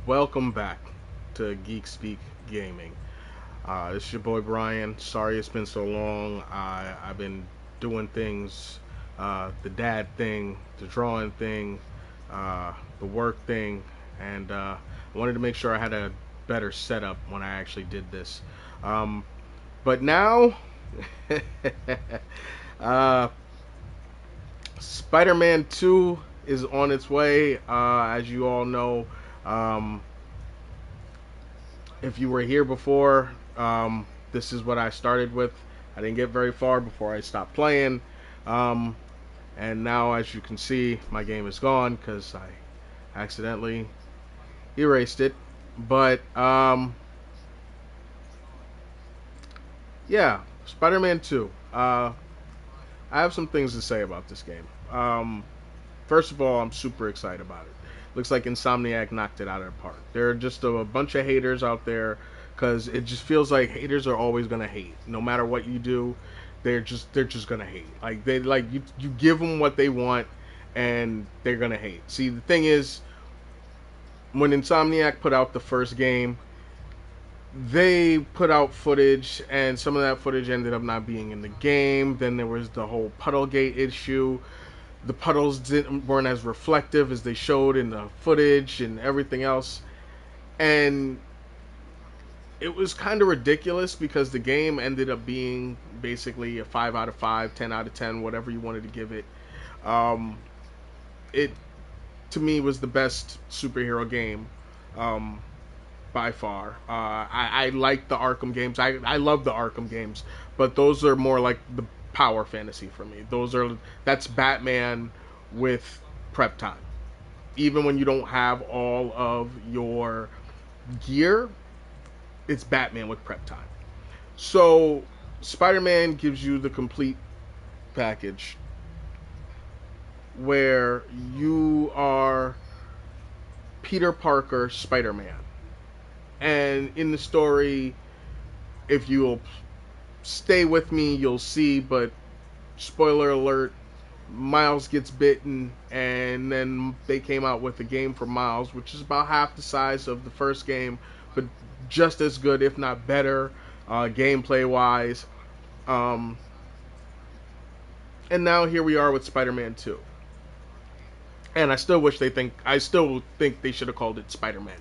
Welcome back to Geek Speak Gaming. This is your boy Brian. Sorry it's been so long. I've been doing things, the dad thing, the drawing thing, the work thing, and I wanted to make sure I had a better setup when I actually did this. Um, but now, uh, Spider-Man 2 is on its way. As you all know, um, if you were here before, this is what I started with. I didn't get very far before I stopped playing. Um, and now, as you can see, my game is gone because I accidentally erased it. But, yeah, Spider Man 2. I have some things to say about this game. First of all, I'm super excited about it. Looks like Insomniac knocked it out of the park. There are just a bunch of haters out there because it just feels like haters are always gonna hate. No matter what you do, they're just gonna hate. Like you give them what they want, and they're gonna hate. See, the thing is, when Insomniac put out the first game, they put out footage, and some of that footage ended up not being in the game. Then there was the whole Puddlegate issue. The puddles weren't as reflective as they showed in the footage and everything else, and it was kind of ridiculous because the game ended up being basically a 5 out of 5, 10 out of 10, whatever you wanted to give it. Um, it to me was the best superhero game, um, by far. I like the Arkham games. I love the Arkham games, but those are more like the power fantasy for me. That's Batman with prep time. Even when you don't have all of your gear, it's Batman with prep time. So Spider-Man gives you the complete package where you are Peter Parker Spider-Man. And in the story, if you'll stay with me, you'll see, but spoiler alert, Miles gets bitten, and then they came out with a game for Miles, which is about half the size of the first game, but just as good, if not better, gameplay wise. Um, and now here we are with Spider-Man 2, and I still think they should have called it Spider-Man.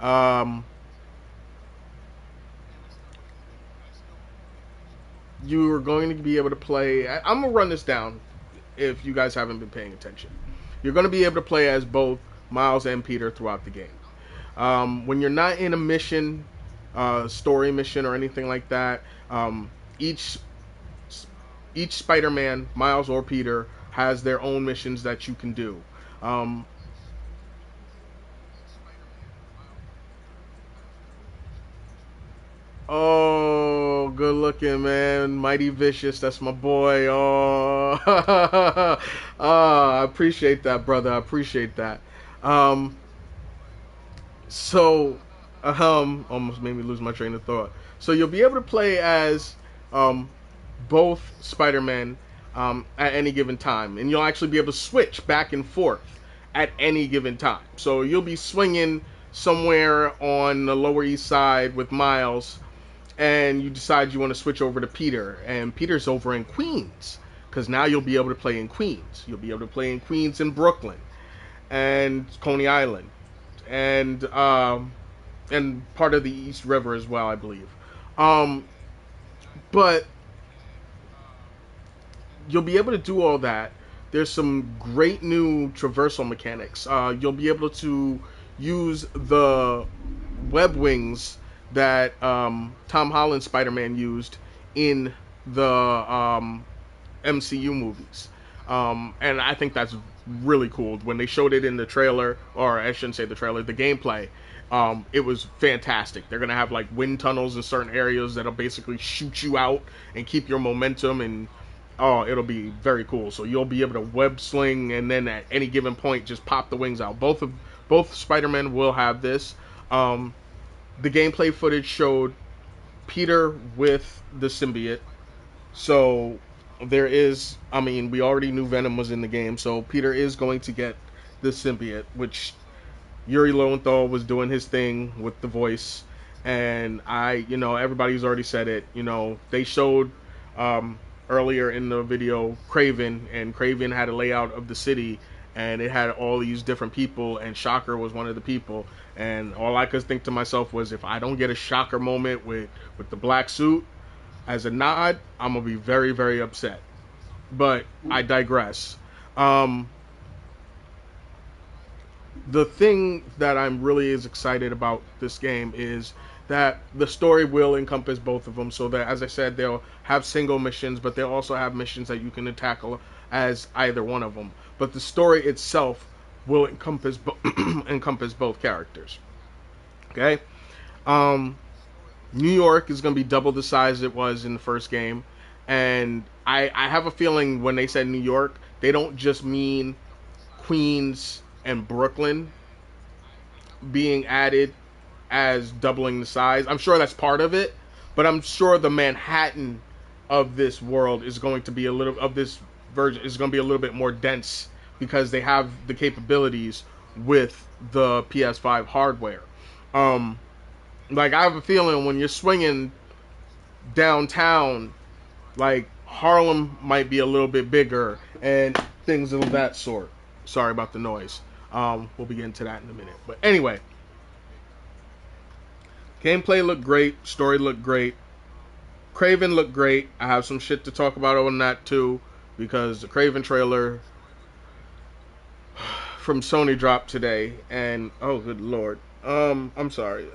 Um, you are going to be able to play. I'm gonna run this down if you guys haven't been paying attention. You're going to be able to play as both Miles and Peter throughout the game. When you're not in a mission, story mission or anything like that, each Spider-Man, Miles or Peter, has their own missions that you can do. Um, Oh, good looking, man. Mighty Vicious. That's my boy. Oh, I appreciate that, brother. I appreciate that. Um, so, almost made me lose my train of thought. So you'll be able to play as um, both Spider-Man at any given time, and you'll actually be able to switch back and forth at any given time. So you'll be swinging somewhere on the Lower East Side with Miles, and you decide you want to switch over to Peter, and Peter's over in Queens, because now you'll be able to play in Queens. You'll be able to play in Queens and Brooklyn and Coney Island and part of the East River as well, I believe. Um, but you'll be able to do all that. There's some great new traversal mechanics. You'll be able to use the web wings that Tom Holland Spider-Man used in the MCU movies. And I think that's really cool. When they showed it in the trailer, or I shouldn't say the trailer, the gameplay, it was fantastic. They're going to have like wind tunnels in certain areas that'll basically shoot you out and keep your momentum, and oh, it'll be very cool. So you'll be able to web sling and then at any given point just pop the wings out. Both Spider-Man will have this. The gameplay footage showed Peter with the symbiote. So there is, I mean, we already knew Venom was in the game, so Peter is going to get the symbiote, which Yuri Lowenthal was doing his thing with the voice, and everybody's already said it. They showed um, earlier in the video Craven, and Craven had a layout of the city, and it had all these different people, and Shocker was one of the people. And all I could think to myself was, if I don't get a Shocker moment with the black suit as a nod, I'm gonna be very, very upset. But I digress. Um, the thing that I'm really is excited about this game is that the story will encompass both of them. So that, as I said, they'll have single missions, but they'll also have missions that you can tackle as either one of them. But the story itself will encompass both characters. Okay. Um, New York is going to be double the size it was in the first game, and I have a feeling when they said New York, they don't just mean Queens and Brooklyn being added as doubling the size. I'm sure that's part of it, but I'm sure the Manhattan of this world is going to be a little of this version is going to be a little bit more dense because they have the capabilities with the PS5 hardware. Um, like I have a feeling when you're swinging downtown, like Harlem might be a little bit bigger and things of that sort. Sorry about the noise. We'll be getting to that in a minute. But anyway, gameplay looked great, story looked great, Craven looked great. I have some shit to talk about on that too because the Craven trailer from Sony dropped today, and oh good lord. I'm sorry.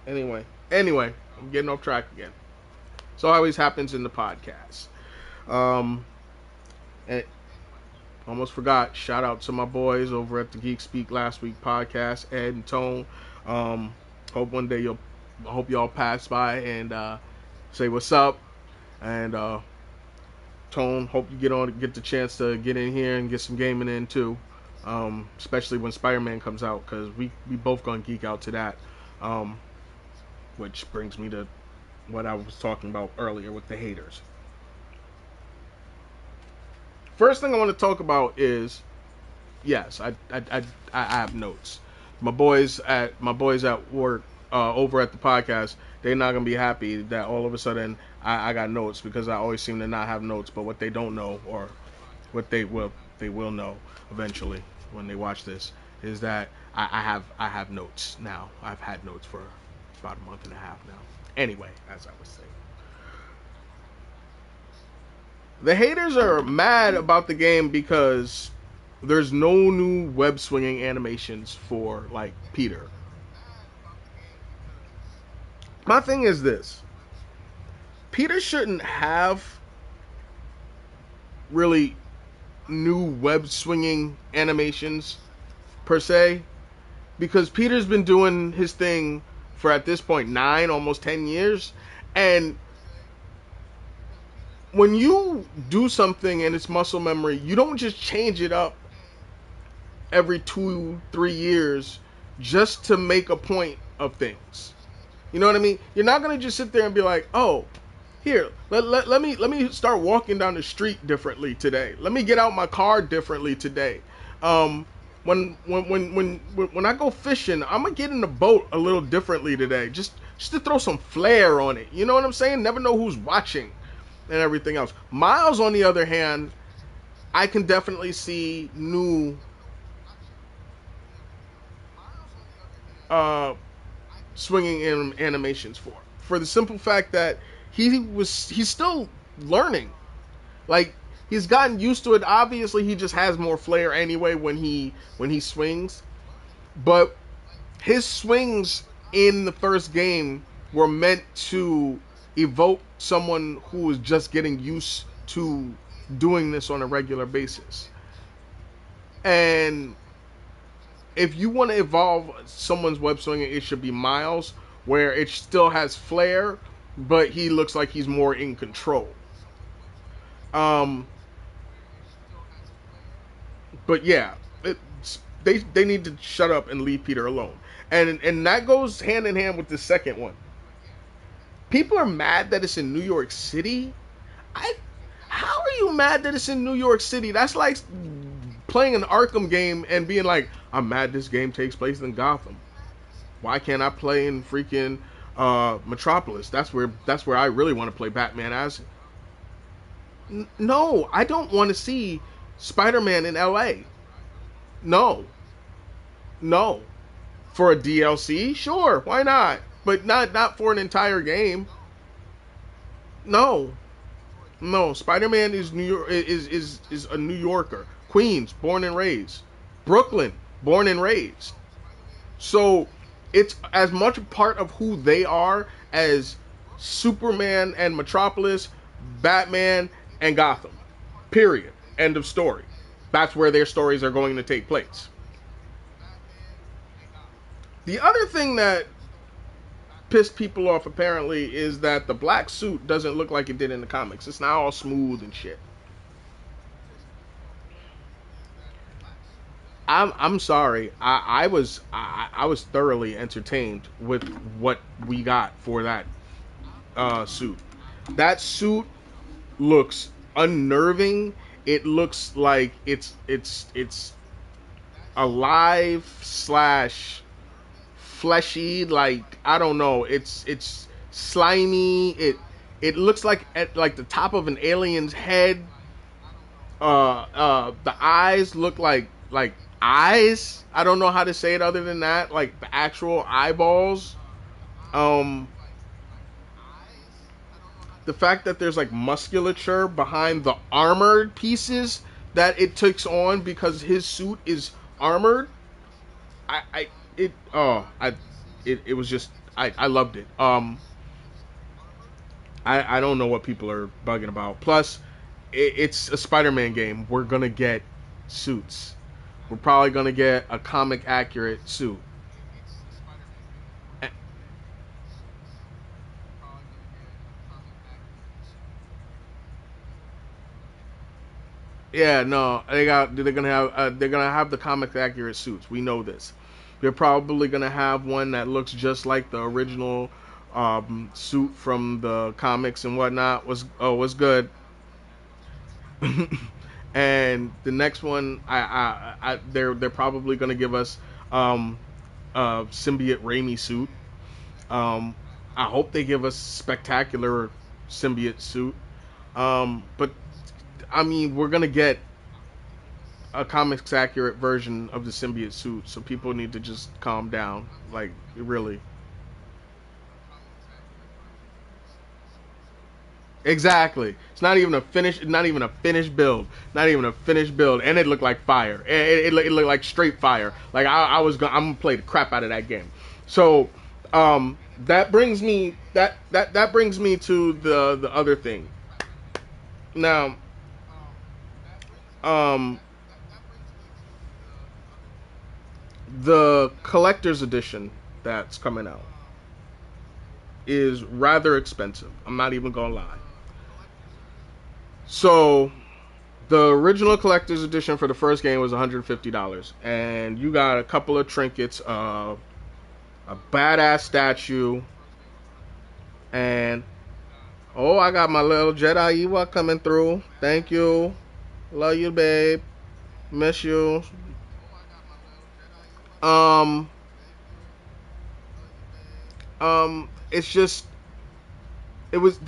Anyway, I'm getting off track again. So always happens in the podcast. Um, and almost forgot. Shout out to my boys over at the Geek Speak Last Week podcast, Ed and Tone. Hope one day I hope y'all pass by and say what's up. And Tone, hope you get the chance to get in here and get some gaming in too. Especially when Spider-Man comes out, because we both gonna geek out to that. Which brings me to what I was talking about earlier with the haters. First thing I want to talk about is, yes, I have notes. My boys at work over at the podcast, they're not gonna be happy that all of a sudden I got notes, because I always seem to not have notes. But what they don't know, or what they will know eventually when they watch this, is that I have notes now. I've had notes for about a month and a half now. Anyway, as I was saying, the haters are mad about the game because there's no new web swinging animations for like Peter. My thing is this: Peter shouldn't have really new web swinging animations per se, because Peter's been doing his thing for, at this point, 9, almost 10 years. And when you do something and it's muscle memory, you don't just change it up every 2-3 years just to make a point of things. You know what I mean? You're not going to just sit there and be like, oh, here, let me start walking down the street differently today. Let me get out my car differently today. When I go fishing, I'm gonna get in the boat a little differently today, just to throw some flair on it. You know what I'm saying? Never know who's watching, and everything else. Miles, on the other hand, I can definitely see new swinging animations for the simple fact that he's still learning. Like, he's gotten used to it. Obviously, he just has more flair anyway when he swings. But his swings in the first game were meant to evoke someone who was just getting used to doing this on a regular basis. And if you want to evolve someone's web swinging, it should be Miles, where it still has flair, but he looks like he's more in control. But yeah, they need to shut up and leave Peter alone, and that goes hand in hand with the second one. People are mad that it's in New York City. How are you mad that it's in New York City? That's like playing an Arkham game and being like, I'm mad this game takes place in Gotham. Why can't I play in freaking Metropolis? That's where I really want to play Batman as. No, I don't want to see Spider-Man in L.A. No, no. For a DLC, sure, why not? But not for an entire game. No, no. Spider-Man is New York is a New Yorker, Queens, born and raised, Brooklyn, born and raised. So it's as much a part of who they are as Superman and Metropolis, Batman and Gotham. Period. End of story. That's where their stories are going to take place. The other thing that pissed people off apparently is that the black suit doesn't look like it did in the comics. It's not all smooth and shit. I'm sorry. I was thoroughly entertained with what we got for that suit. That suit looks unnerving. It looks like it's alive slash fleshy. Like I don't know. It's slimy. It looks like at like the top of an alien's head. The eyes look like eyes. I don't know how to say it other than that. Like the actual eyeballs. Um, the fact that there's like musculature behind the armored pieces that it takes on because his suit is armored. I it oh I it was just I loved it. I don't know what people are bugging about. Plus, it's a Spider-Man game. We're gonna get suits. We're probably gonna get a comic accurate suit. Yeah, no, they're gonna have the comic accurate suits. We know this. They're probably gonna have one that looks just like the original suit from the comics and whatnot. Was good. And the next one, they're probably gonna give us a symbiote Raimi suit. Um, I hope they give us spectacular symbiote suit. But I mean, we're gonna get a comics accurate version of the symbiote suit, so people need to just calm down. Like, really. Exactly. It's not even a finished build. Not even a finished build. And it looked like fire. It looked like straight fire. Like I'm gonna play the crap out of that game. So, that brings me to the other thing. Now, um, the collector's edition that's coming out is rather expensive. I'm not even gonna lie. So the original collector's edition for the first game was $150, and you got a couple of trinkets, a badass statue, and oh, I got my little Jedi Ewok coming through. Thank you, love you, babe, miss you. Um, it's just there was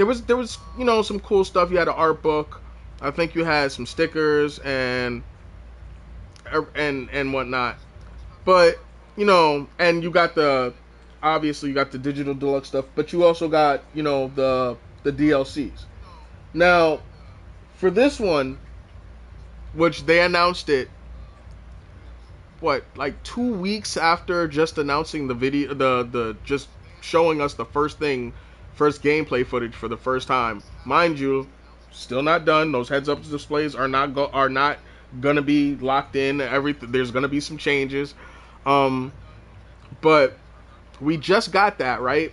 some cool stuff. You had an art book. I think you had some stickers and whatnot. But and you got the obviously you got the digital deluxe stuff, but you also got the DLCs. Now for this one, which they announced it what like 2 weeks after just announcing the video, the just showing us the first gameplay footage for the first time. Mind you, still not done. Those heads up displays are not gonna be locked in. Everything there's gonna be some changes. Um, but we just got that right,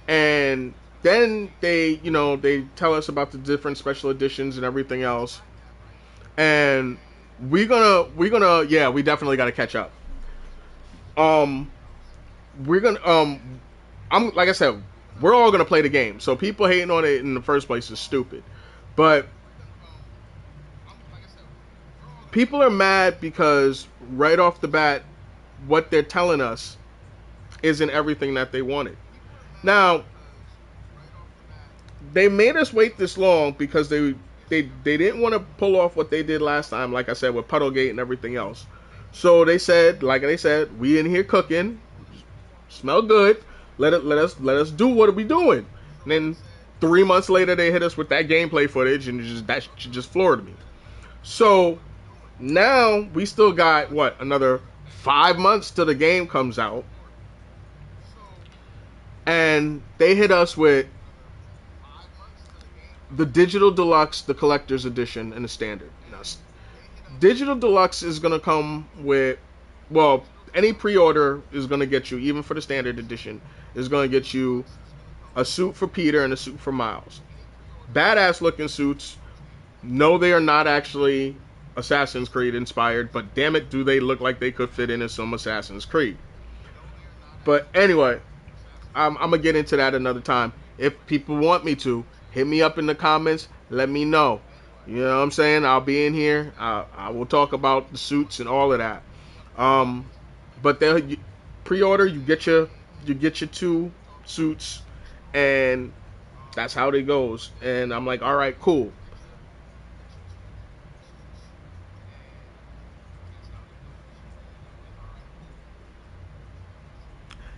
and then they tell us about the different special editions and everything else, and we're gonna yeah, we definitely got to catch up. Um, we're gonna I'm like I said, we're all gonna play the game. So people hating on it in the first place is stupid. But People are mad because right off the bat, what they're telling us isn't everything that they wanted. Now, they made us wait this long because they didn't want to pull off what they did last time, like I said, with Puddlegate and everything else. So they said, like they said, we in here cooking, smell good. Let us do what are we doing. And then 3 months later, they hit us with that gameplay footage, and that just floored me. So now we still got what, another 5 months till the game comes out, and they hit us with the digital deluxe, the collector's edition, and the standard. Now, digital deluxe is gonna come with, well, any pre-order is gonna get you, even for the standard edition, is gonna get you a suit for Peter and a suit for Miles. Badass looking suits. No, they are not actually Assassin's Creed inspired, but damn it, do they look like they could fit into some Assassin's Creed. But anyway, I'm gonna get into that another time. If people want me to, hit me up in the comments. Let me know. You know what I'm saying? I'll be in here. I will talk about the suits and all of that. But they pre-order, you get your 2 suits, and that's how it goes. And I'm like, all right, cool.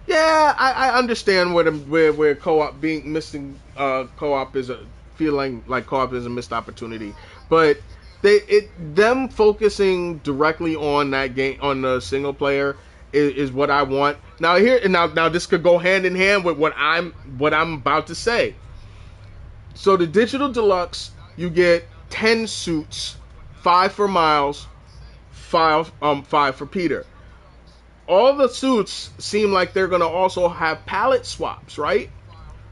Yeah, I understand where co-op being missing, co-op is a feeling like co-op is a missed opportunity, but them focusing directly on that game, on the single player, is what I want. Now this could go hand in hand with what I'm about to say. So the digital deluxe, you get 10 suits, 5 for Miles, 5 for Peter. All the suits seem like they're gonna also have palette swaps, right?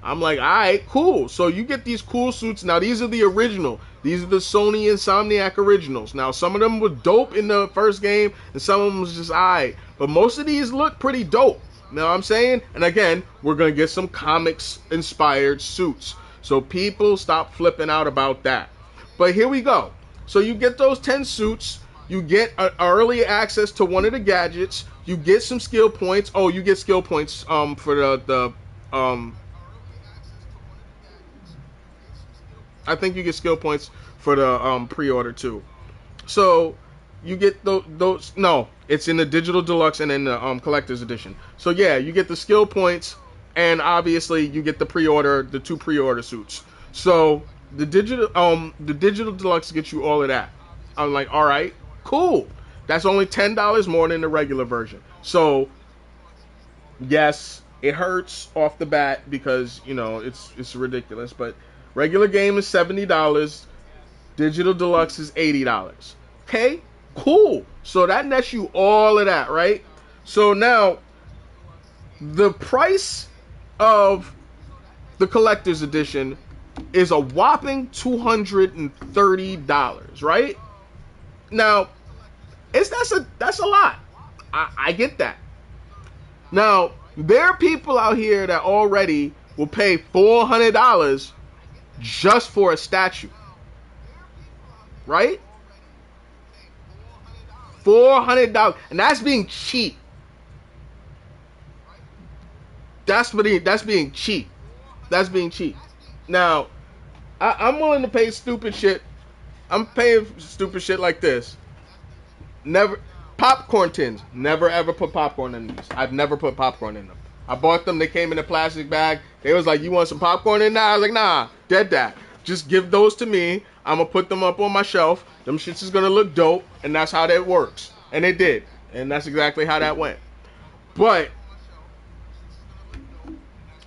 I'm like, all right, cool. So you get these cool suits. Now these are the original. These are the Sony Insomniac originals. Now some of them were dope in the first game, and some of them was just alright. But most of these look pretty dope. You know what I'm saying? And again, we're gonna get some comics inspired suits. So people stop flipping out about that. But here we go. So you get those 10 suits. You get early access to one of the gadgets. You get some skill points. Oh, you get skill points for the I think you get skill points for the pre-order too. So you get those. No, it's in the digital deluxe and in the collector's edition. So yeah, you get the skill points, and obviously you get the pre-order, the 2 pre-order suits. So the digital deluxe gets you all of that. I'm like, all right, cool. That's only $10 more than the regular version. So yes, it hurts off the bat because it's ridiculous. But regular game is $70. Digital deluxe is $80. Okay, cool. So that nets you all of that, right? So now the price of the collector's edition is a whopping $230, right? Now, that's a lot. I get that. Now, there are people out here that already will pay $400 just for a statue. Right? $400. And that's being cheap. That's being cheap. That's being cheap. Now, I'm willing to pay stupid shit. I'm paying stupid shit like this. Never popcorn tins. Never ever put popcorn in these. I've never put popcorn in them. I bought them. They came in a plastic bag. They was like, "You want some popcorn in that?" I was like, "Nah, dead that. Just give those to me. I'm gonna put them up on my shelf. Them shits is gonna look dope, and that's how that works." And it did, and that's exactly how that went. But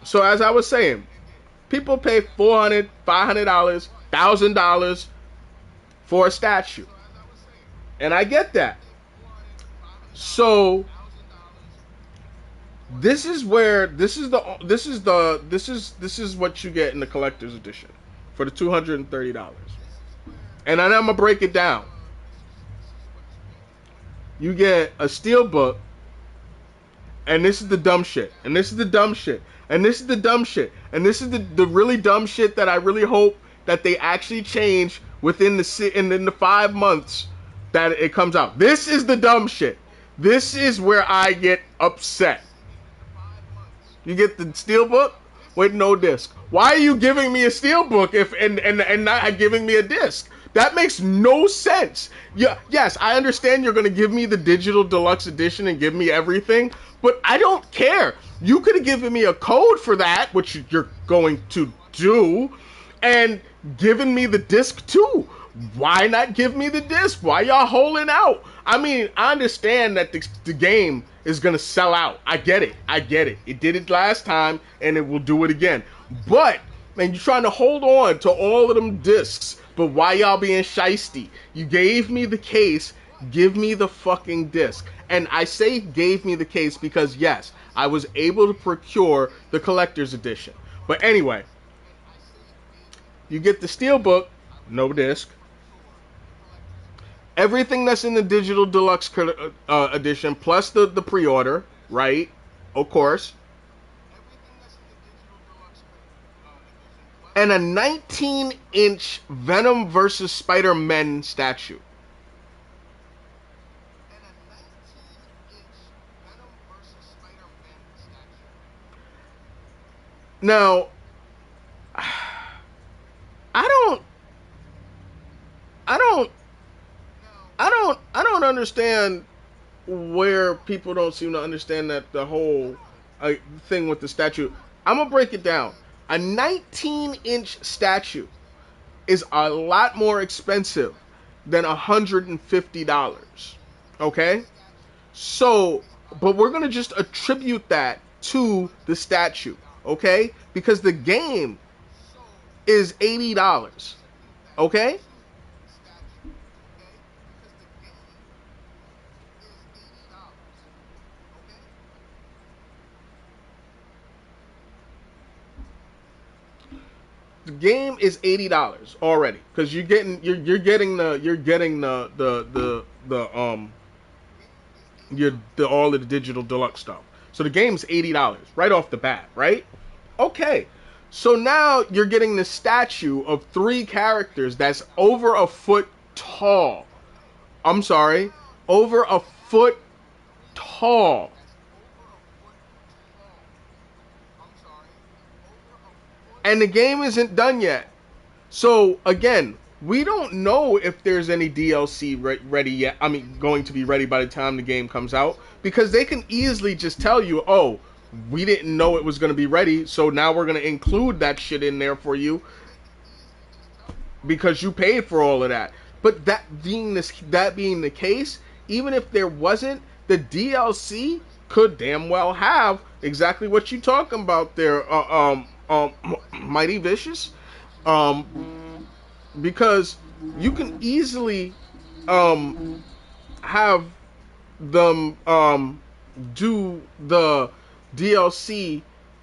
so as I was saying, people pay $400, $500, $1,000 for a statue. And I get that. So this is what you get in the collector's edition for the $230. And then I'm gonna break it down. You get a steel book, and this is the dumb shit, and this is the dumb shit, and this is the dumb shit, and this is the really dumb shit that I really hope that they actually change within the 5 months that it comes out. This is the dumb shit. This is where I get upset. You get the steelbook with no disc. Why are you giving me a steelbook if and not giving me a disc? That makes no sense. Yeah, yes, I understand you're going to give me the digital deluxe edition and give me everything, but I don't care. You could have given me a code for that, which you're going to do, and given me the disc too. Why not give me the disc? Why y'all holding out? I mean, I understand that the game is going to sell out. I get it. I get it. It did it last time, and it will do it again. But, man, you're trying to hold on to all of them discs, but why y'all being shiesty? You gave me the case. Give me the fucking disc. And I say gave me the case because, yes, I was able to procure the collector's edition. But anyway, you get the steelbook, no disc. Everything that's in the digital deluxe edition, plus the pre-order, right? Of course. And a 19-inch Venom versus Spider-Man statue. Now, I don't understand where people don't seem to understand that the whole thing with the statue. I'm gonna break it down. A 19-inch statue is a lot more expensive than $150. Okay, so but we're gonna just attribute that to the statue. Okay, because the game is $80. Okay. The game is $80 already because you're getting all of the digital deluxe stuff. So the game's $80 right off the bat, right? Okay. So now you're getting the statue of 3 characters that's over a foot tall. I'm sorry, over a foot tall. And the game isn't done yet. So again, we don't know if there's any DLC ready yet. I mean, going to be ready by the time the game comes out, because they can easily just tell you, "Oh, we didn't know it was going to be ready, so now we're going to include that shit in there for you because you paid for all of that." But that being the case, even if there wasn't, the DLC could damn well have exactly what you talking about there. Mighty Vicious, because you can easily have them do the DLC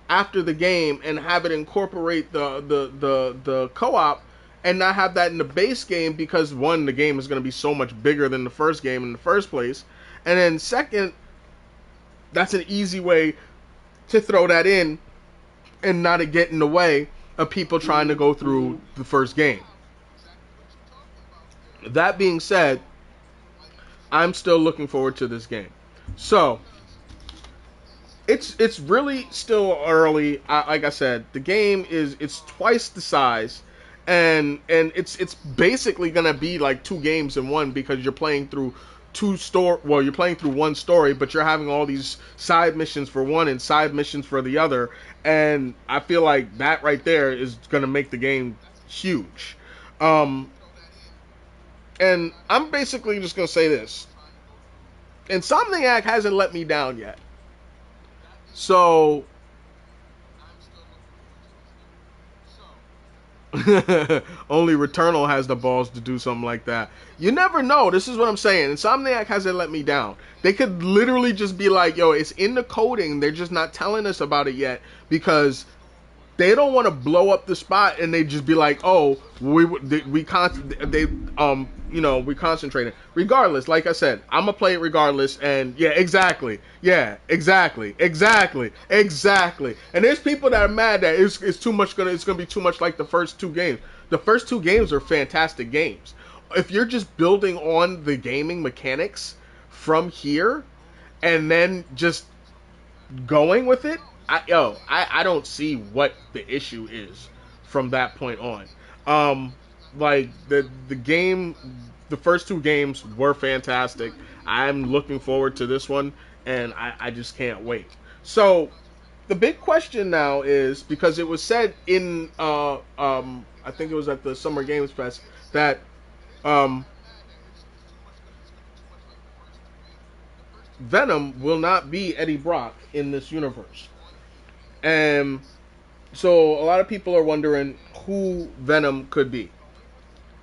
after the game and have it incorporate the co-op and not have that in the base game, because one, the game is going to be so much bigger than the first game in the first place, and then second, that's an easy way to throw that in and not get in the way of people trying to go through the first game. That being said, I'm still looking forward to this game. So it's really still early. Like I said, the game it's twice the size, and it's basically gonna be like 2 games in one, because you're playing through you're playing through one story, but you're having all these side missions for one and side missions for the other, and I feel like that right there is gonna make the game huge. And I'm basically just gonna say this: Insomniac hasn't let me down yet. So only Returnal has the balls to do something like that. You never know. This is what I'm saying. Insomniac hasn't let me down. They could literally just be like, "Yo, it's in the coding. They're just not telling us about it yet because they don't want to blow up the spot," and they just be like, "Oh, we concentrated." Regardless, like I said, I'm gonna play it regardless, and yeah, exactly. And there's people that are mad that it's too much. It's gonna be too much like the first 2 games. The first 2 games are fantastic games. if you're just building on the gaming mechanics from here and then just going with it, I don't see what the issue is from that point on. Um, like the game, the first two games were fantastic. I'm looking forward to this one, and I just can't wait. So the big question now is, because it was said in I think it was at the Summer Games Fest that um Venom will not be Eddie Brock in this universe. And so a lot of people are wondering who Venom could be.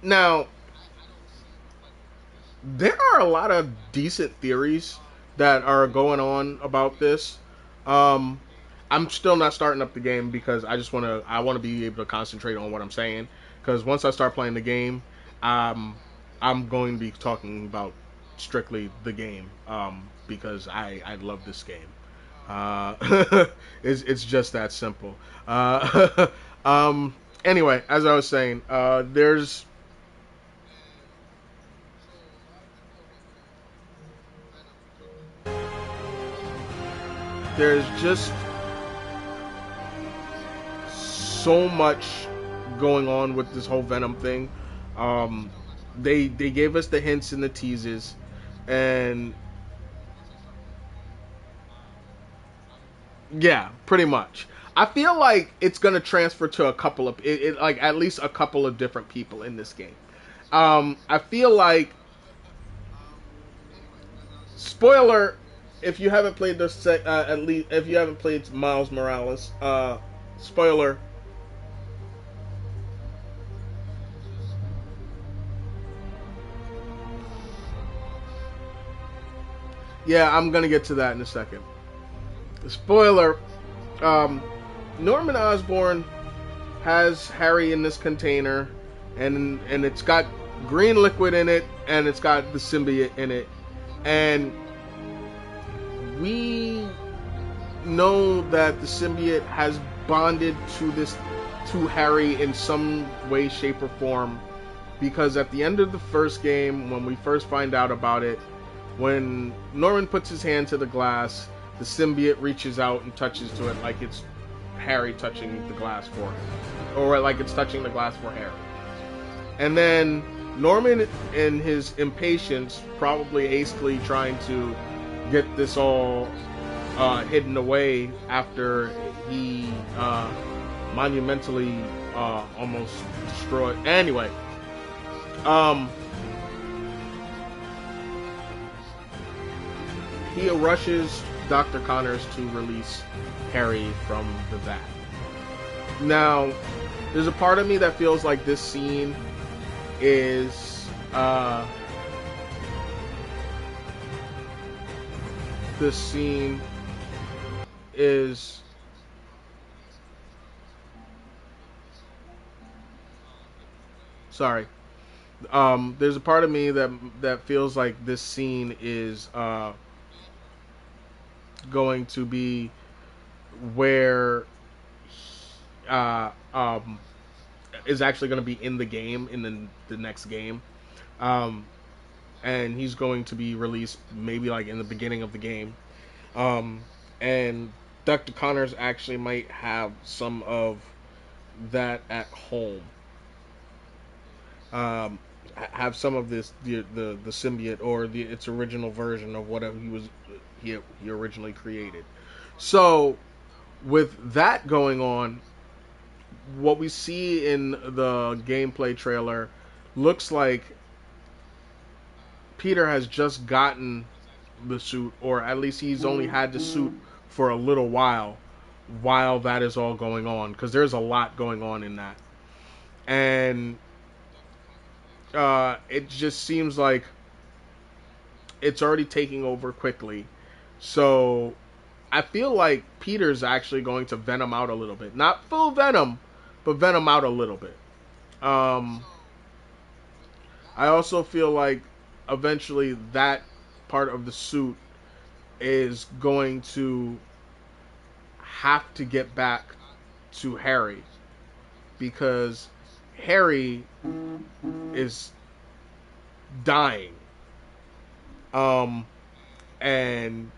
Now, there are a lot of decent theories that are going on about this. Um, I'm still not starting up the game because I want to be able to concentrate on what I'm saying. Because once I start playing the game, um, I'm going to be talking about strictly the game. Because I love this game. It's just that simple. Um, anyway, as I was saying, there's just so much going on with this whole Venom thing. Um, they gave us the hints and the teases, and yeah, pretty much. I feel like it's gonna transfer to a couple of like at least a couple of different people in this game. I feel like, spoiler, if you haven't played this, at least if you haven't played Miles Morales, spoiler. Yeah, I'm gonna get to that in a second. Spoiler. Um, Norman Osborn has Harry in this container, and it's got green liquid in it, and it's got the symbiote in it, and we know that the symbiote has bonded to Harry in some way, shape, or form, because at the end of the first game, when we first find out about it, when Norman puts his hand to the glass, the symbiote reaches out and touches to it like it's Harry touching the glass for him, or like it's touching the glass for Harry. And then Norman, in his impatience, probably hastily trying to get this all hidden away after he monumentally almost destroyed. Anyway, um, he rushes Dr. Connors to release Harry from the vat. Now, there's a part of me that feels like this scene is this scene is sorry. There's a part of me that feels like this scene is going to be where uh, um, is actually going to be in the game in the next game, um, and he's going to be released maybe like in the beginning of the game, um, and Dr. Connors actually might have some of that at home. Um, have some of this the symbiote or its original version of whatever he originally created. So with that going on, what we see in the gameplay trailer looks like Peter has just gotten the suit, or at least he's only had the suit for a little while that is all going on, because there's a lot going on in that. And it just seems like it's already taking over quickly. So I feel like Peter's actually going to venom out a little bit. Not full venom, but venom out a little bit. Um, I also feel like eventually that part of the suit is going to have to get back to Harry, because Harry is dying. Um, and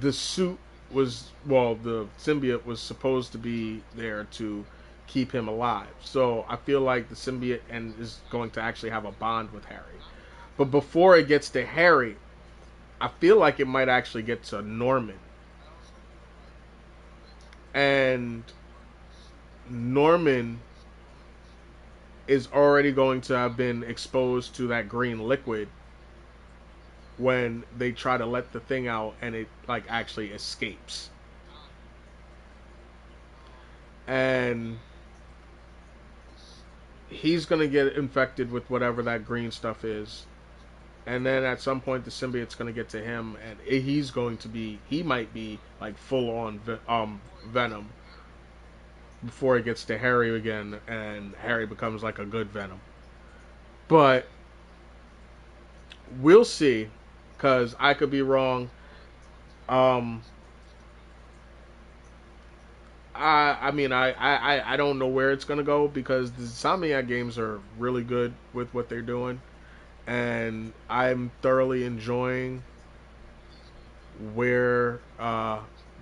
the suit was, well, the symbiote was supposed to be there to keep him alive. So I feel like the symbiote and is going to actually have a bond with Harry. But before it gets to Harry, I feel like it might actually get to Norman. And Norman is already going to have been exposed to that green liquid when they try to let the thing out and it like actually escapes. And he's gonna get infected with whatever that green stuff is, and then at some point the symbiote's gonna get to him, and he might be like full on Venom before it gets to Harry again, and Harry becomes like a good Venom. But we'll see, because I could be wrong. Um, I don't know where it's gonna go because the Insomniac games are really good with what they're doing, and I'm thoroughly enjoying where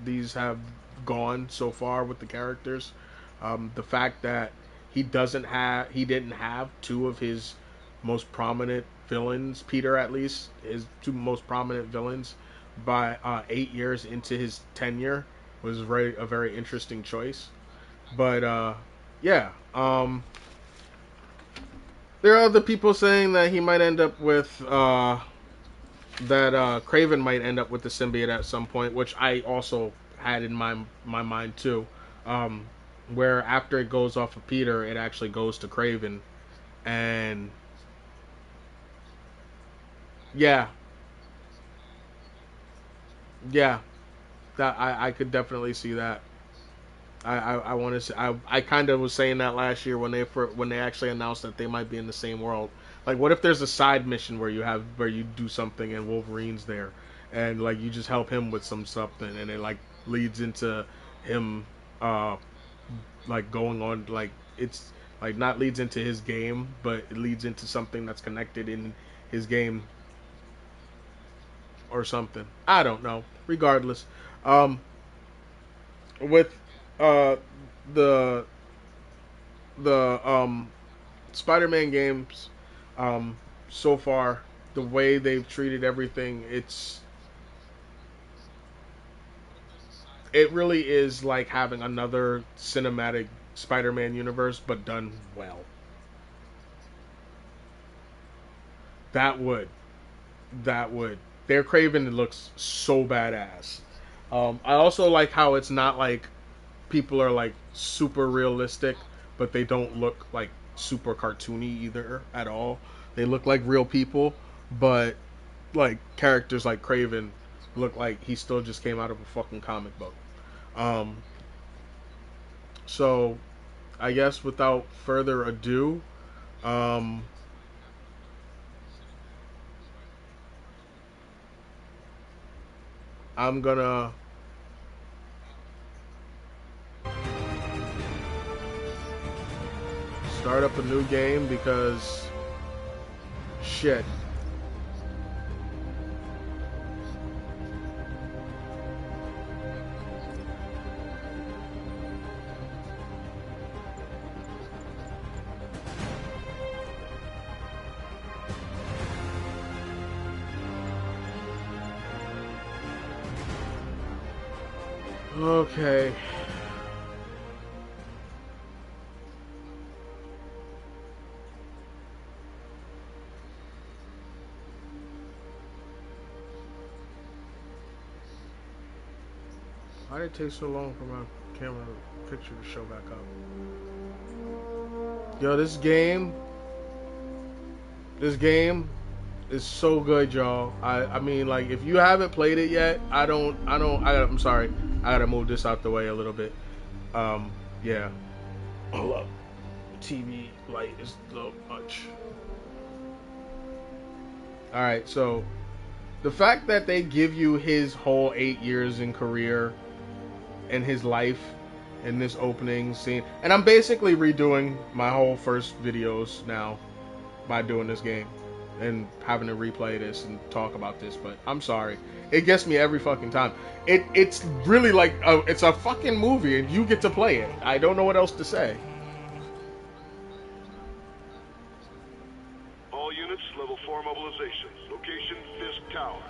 these have gone so far with the characters. The fact that he didn't have two of his most prominent villains, Peter at least, his two most prominent villains, by 8 years into his tenure was a very interesting choice. But yeah, there are other people saying that he might end up with that Craven might end up with the symbiote at some point, which I also had in my mind too. Um, where after it goes off of Peter, it actually goes to Craven, and yeah, yeah, that I could definitely see that. I want to say I kind of was saying that last year when they actually announced that they might be in the same world. Like, what if there's a side mission where you do something and Wolverine's there, and like you just help him with something, and it like leads into him, uh, like going on like it's like not leads into his game, but it leads into something that's connected in his game or something. I don't know. Regardless, um, with uh the the Spider-Man games, um, so far, the way they've treated everything, it really is like having another cinematic Spider-Man universe, but done well. That would, that would. Their Craven looks so badass. I also like how it's not like people are like super realistic, but they don't look like super cartoony either at all. They look like real people, but like characters like Craven look like he still just came out of a fucking comic book. Um, so I guess without further ado, um, I'm gonna start up a new game because shit. Okay. Why did it take so long for my camera picture to show back up? Yo, this game is so good, y'all. I mean, like, if you haven't played it yet, I'm sorry. I gotta move this out the way a little bit. Um, yeah. Hold up. TV light is a little much. All right, so the fact that they give you his whole 8 years in career and his life in this opening scene, and I'm basically redoing my whole first videos now by doing this game. and having to replay this and talk about this, but I'm sorry. It gets me every fucking time. It's really like it's a fucking movie, and you get to play it. I don't know what else to say. All units, level 4 mobilization. Location, Fisk Tower.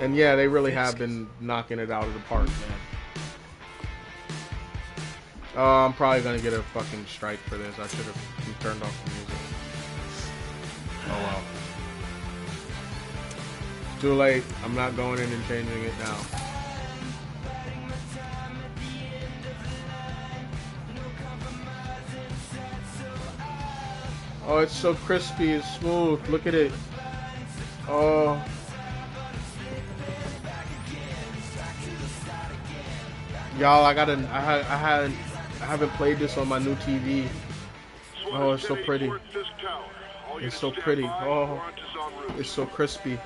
And yeah, they really have been knocking it out of the park, man. Oh, I'm probably gonna get a fucking strike for this. I should have turned off the music. Oh well. It's too late. I'm not going in and changing it now. Oh, it's so crispy and smooth. Look at it. Oh. Y'all, I haven't played this on my new TV. Oh, it's so pretty. It's so pretty. Oh, it's so crispy.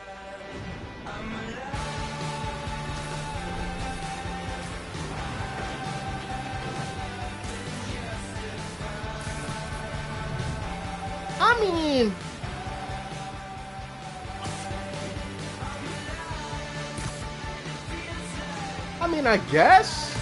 I mean, I guess.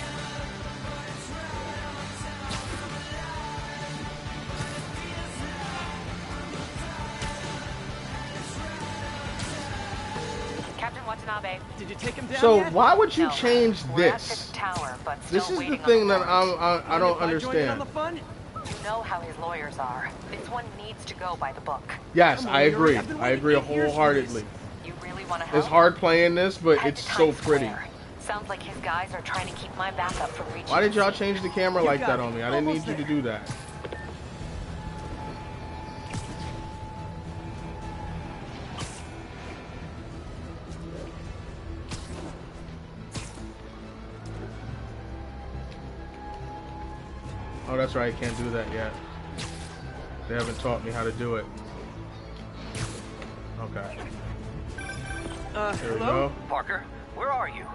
Captain Watanabe, did you take him down So yet? why would you No, change we're at this? Fisk Tower, but This still is the waiting thing on that warrant. I don't Mind if I join in on understand. the fun? You know how his lawyers are. This one needs to go by the book. Yes, Come on, I agree. Yuri, I've been I agree waiting 8 years for wholeheartedly. You really want to help? It's hard playing this, but Head it's to so Times pretty. Square. Sounds like his guys are trying to keep my backup from reaching. Why did the y'all scene. change the camera You like got that it. on me? I didn't need Almost you to there. do that. Oh, that's right. I can't do that yet. They haven't taught me how to do it. Okay. There we Hello? go. Parker, where are you?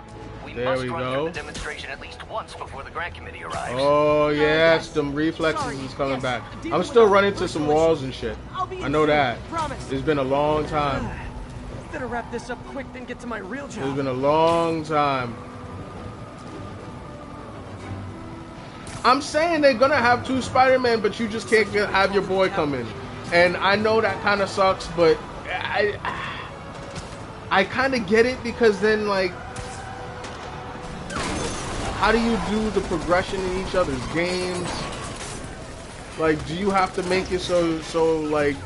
We There must we run go. through the demonstration at least once before the grant committee arrives. Oh yes, yes. them reflexes Sorry, is coming yes. back. Dealing I'm with still a running into some personal walls issue. and shit. I'll be I in know soon, that. promise. It's been a long time. Better wrap this up quick than get to my real job. It's been a long time. I'm saying they're gonna have 2 Spider-Man, but you just can't have your boy come in. And I know that kind of sucks, but I kind of get it, because then, like, how do you do the progression in each other's games? Like, do you have to make it so like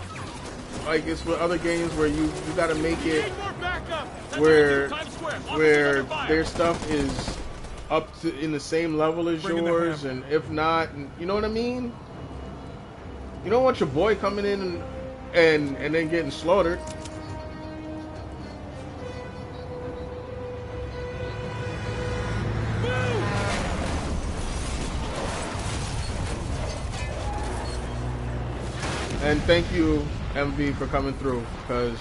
it's with other games where you gotta make it where their stuff is up to in the same level as yours, and if not, you know what I mean? You don't want your boy coming in and then getting slaughtered. And thank you, MV, for coming through, because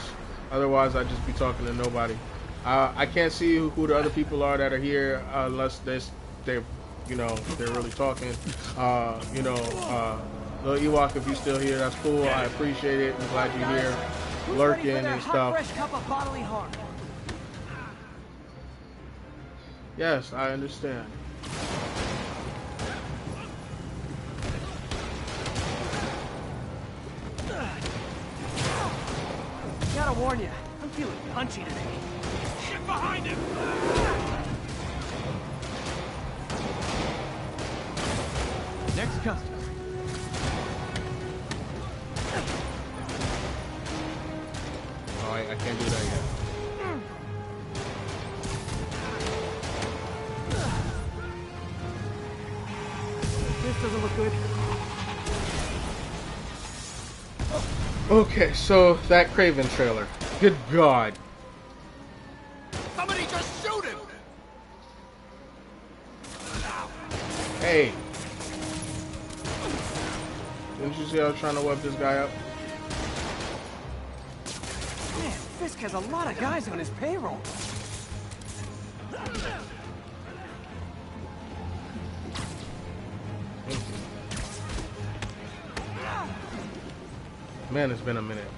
otherwise I'd just be talking to nobody. I can't see who the other people are that are here unless they're really talking. Little Ewok, if you're still here, that's cool. I appreciate it. I'm glad you're here, Who's lurking ready for their and hot, stuff. fresh cup of bodily harm? Yes, I understand. Gotta warn you, I'm feeling punchy today. Get behind him! Next customer. Oh, I can't do that yet. This doesn't look good. Okay, so that Craven trailer. Good God. Somebody just shoot him! Hey. Didn't you see I was trying to web this guy up? Man, Fisk has a lot of guys on his payroll. Man, it's been a minute.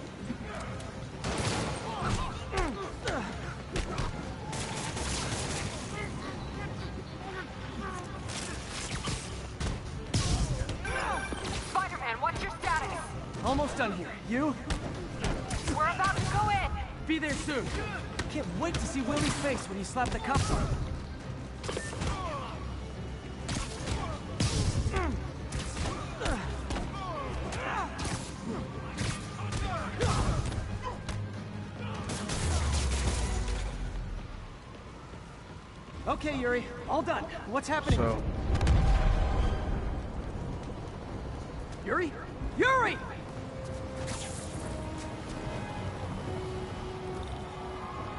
Almost done here. You? We're about to go in. Be there soon. Can't wait to see Willie's face when you slap the cuffs on. Okay, Yuri, all done. What's happening? So, Yuri? Yuri!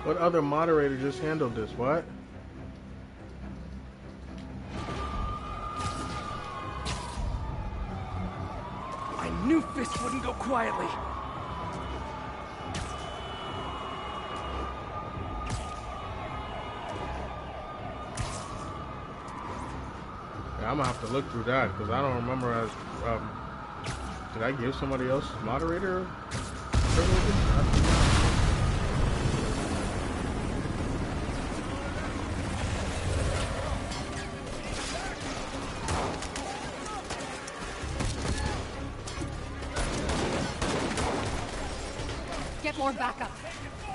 what other moderator just handled this? What? I knew Fisk wouldn't go quietly. Yeah, I'm gonna have to look through that because I don't remember as. Did I give somebody else moderator privileges? Get more backup.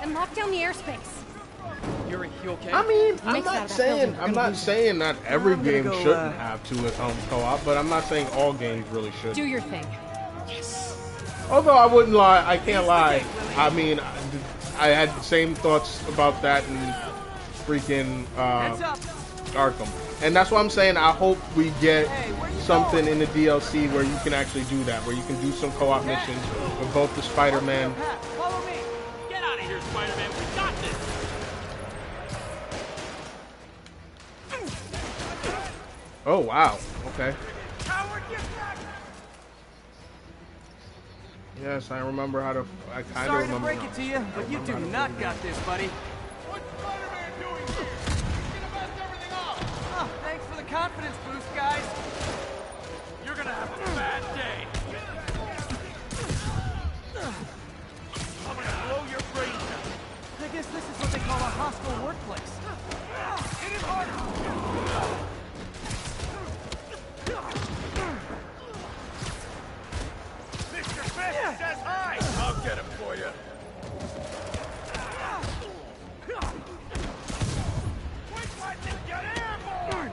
And lock down the airspace. Yuri, you okay? I mean, I'm Makes out not of that saying building. I'm not saying that every I'm gonna game go, shouldn't have two co-op, but I'm not saying all games really should. Do your thing. Although I wouldn't lie, I can't lie. I mean, I had the same thoughts about that in freaking Heads up. Arkham, and that's why I'm saying I hope we get something in the DLC where you can actually do that, where you can do some co-op missions with both the Spider-Man. Pat, follow me. Get out of here, Spider-Man. We got this. Oh wow, okay. Yes, I remember how to. I kind of Sorry to remember. break it to you, but you do not got this, buddy. What's Spider-Man doing here? He's gonna mess everything up. Oh, thanks for the confidence boost, guys. You're gonna have a bad day. I'm gonna blow your brains out. I guess this is what they call a hostile workplace. Hit him harder. Mr. Fisk says hi. I'll get him for you. Quick, let's get airborne.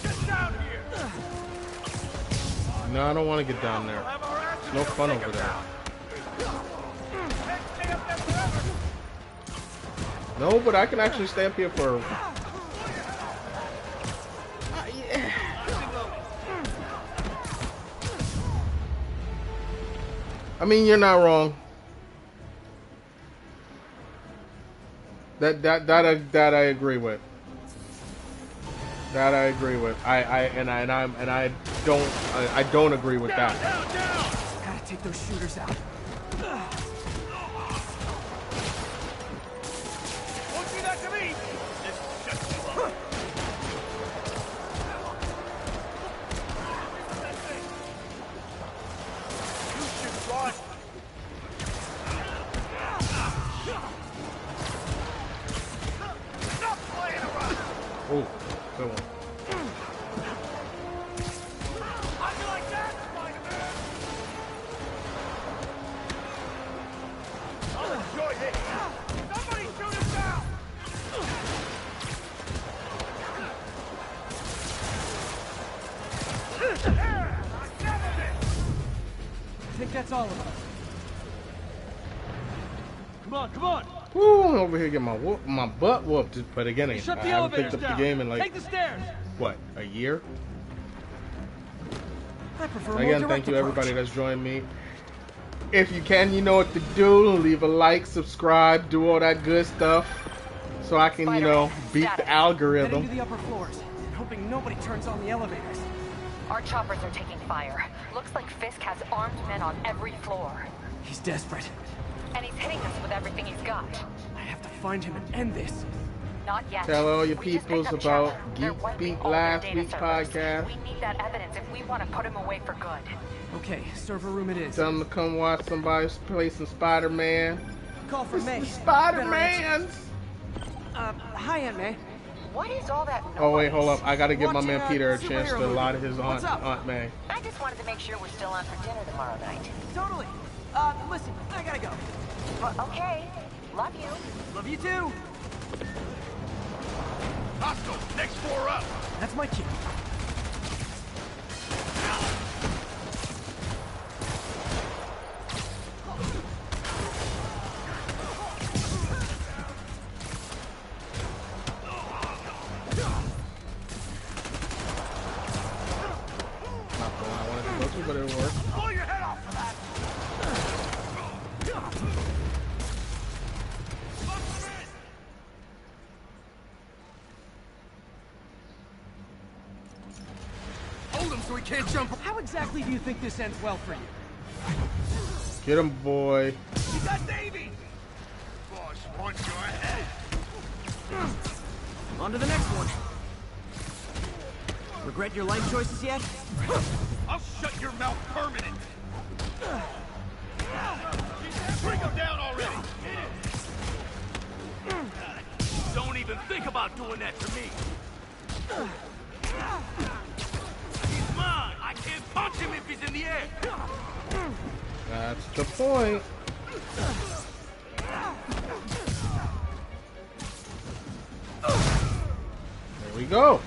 Get down here. No, I don't want to get down there. Have our asses It's no fun over there. Can't stay up there forever. No, but I can actually stay up here for. I mean, you're not wrong. That I agree with. That I agree with. I don't agree with that. Gotta take those shooters out. Won't do that to me. This is just too long. You should run. Stop playing around. Oh, good one. How'd you like that, Spider-Man? I'll enjoy hitting you. Somebody shoot him down. There, I settled it. I think that's all of them. Come on, come on. Woo, I'm over here getting my butt whooped. But again, I Shut the haven't picked elevators up the down. game in Take like the stairs. what, a year? I prefer more Again, direct thank you approach. everybody that's joined me. If you can, you know what to do. Leave a like, subscribe, do all that good stuff, so I can, you know, beat the Status. Heading algorithm. to the upper floors, hoping nobody turns on the elevators. Our choppers are taking fire. Looks like Fisk has armed men on every floor. He's desperate. And he's hitting us with everything he's got. I have to find him and end this. Not yet. Tell all your We just peoples picked up about chatter. They're Geek wiping Speak all their last data week's servers. podcast. We need that evidence if we want to put him away for good. Okay, server room it is. Tell them to come watch somebody play some Spider-Man. Call from May. Spider-Mans! Hi, Aunt May. What is all that noise? Oh wait, hold up. I gotta give my man Watching, Peter a chance superhero to lie to movie. his What's up? Aunt May. I just wanted to make sure we're still on for dinner tomorrow night. Totally. Listen, I gotta go. Well, okay. Love you. Love you too. Hostile, next floor up. That's my cue. Not the one I wanted to go to, but it'll work. Blow your head off for that. Hold him so he can't jump. How exactly do you think this ends well for you? Get him, boy. You got Davy. Boss wants your head. On to the next one. Regret your life choices yet? I'll shut your mouth permanent. Bring him down already. Don't even think about doing that to me. He's mine. I can't punch him if he's in the air. That's the point. There we go.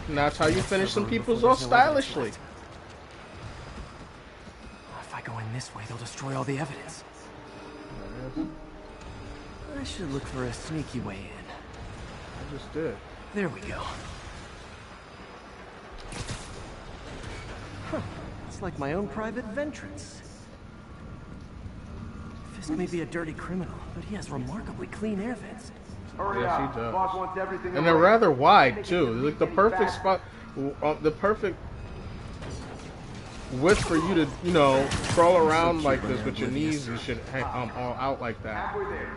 And that's how you finish some people's all stylishly. If I go in this way, they'll destroy all the evidence. I should look for a sneaky way in. I just did. There we go. Huh. It's like my own private ventrance. Fisk may be a dirty criminal, but he has remarkably clean air vents. Yes, he does. And they're rather wide too. Like the perfect spot, the perfect width for you to, you know, crawl around like this with your knees and shit all out like that. Halfway there.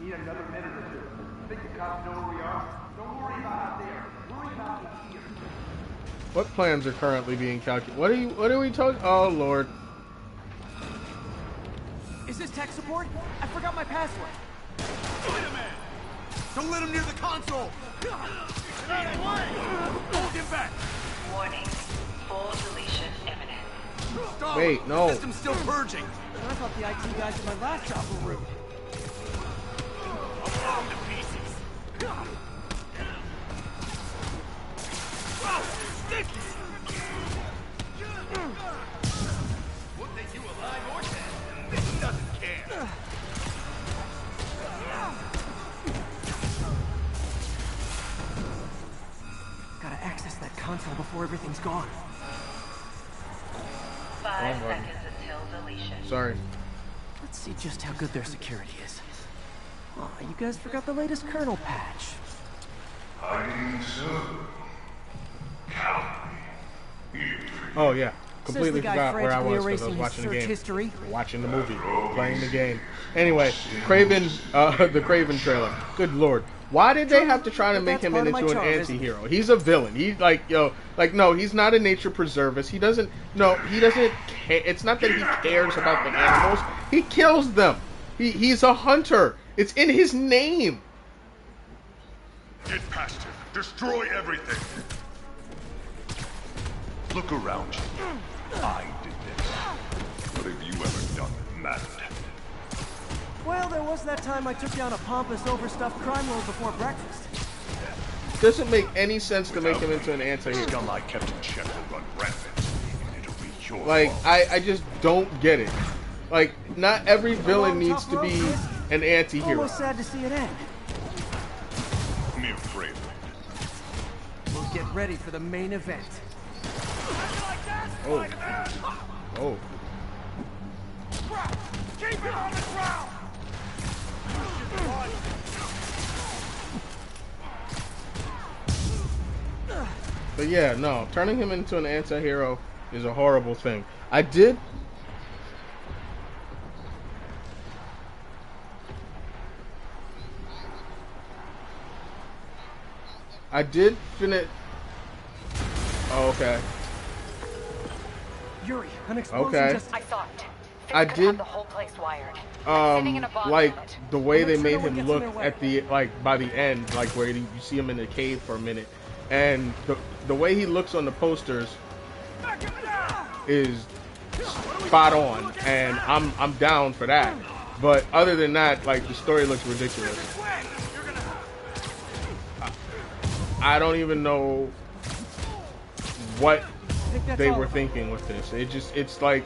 Need another minute or two. Think the cops know where we are? Don't worry about out there. Worry about what's here. What plans are currently being calculated? What are we talking? Oh Lord. Is this tech support? I forgot my password. Spider-Man! Don't let him near the console! Get out of the way! Hold him back! Warning. Full deletion imminent. Stop! Wait, no. The system's still purging! I thought the IT guys at my last job were rude. I'll blow him to pieces! Ridiculous! What they do alive or dead, this doesn't care! Gotta access that console before everything's gone. 5 Lord. seconds until deletion. Sorry. Let's see just how good their security is. Aw, you guys forgot the latest kernel patch. Hiding so. Count me. Oh yeah. Says Completely the guy forgot where I frantically was because I erasing was his watching the search game. history. Watching the movie. Playing the game. Anyway, Craven, the Craven trailer. Good lord. Why did they have to try to But make that's him part of into my an charm, isn't it? anti-hero? He's a villain. He's like, no, he's not a nature preservist. He doesn't care. It's not that he cares about the animals. He kills them. He's a hunter. It's in his name. Get past him. Destroy everything. Look around you. I did this. What have you ever done that mattered? Well, there was that time I took down a pompous, overstuffed crime lord before breakfast. Doesn't make any sense to make him into an anti-hero. Scum I kept in check will run rampant. And it'll be your Like, fault. I just don't get it. Like, not every villain needs to be an anti-hero. Almost sad to see it end. Mere Craven. We'll get ready for the main event. Oh. Oh. Keep it on the ground! But yeah, no, turning him into an anti-hero is a horrible thing. I did finish. Oh, okay. Yuri, an explosion Okay. just... I saw it. Fisk I could did have the whole place wired. Sitting in a bomb like unit. the way I'll they make sure made no one him gets in look their way. at the by the end, like where you see him in the cave for a minute, and the way he looks on the posters is spot on, and I'm down for that. But other than that, like the story looks ridiculous. I don't even know what they were thinking with this. It's like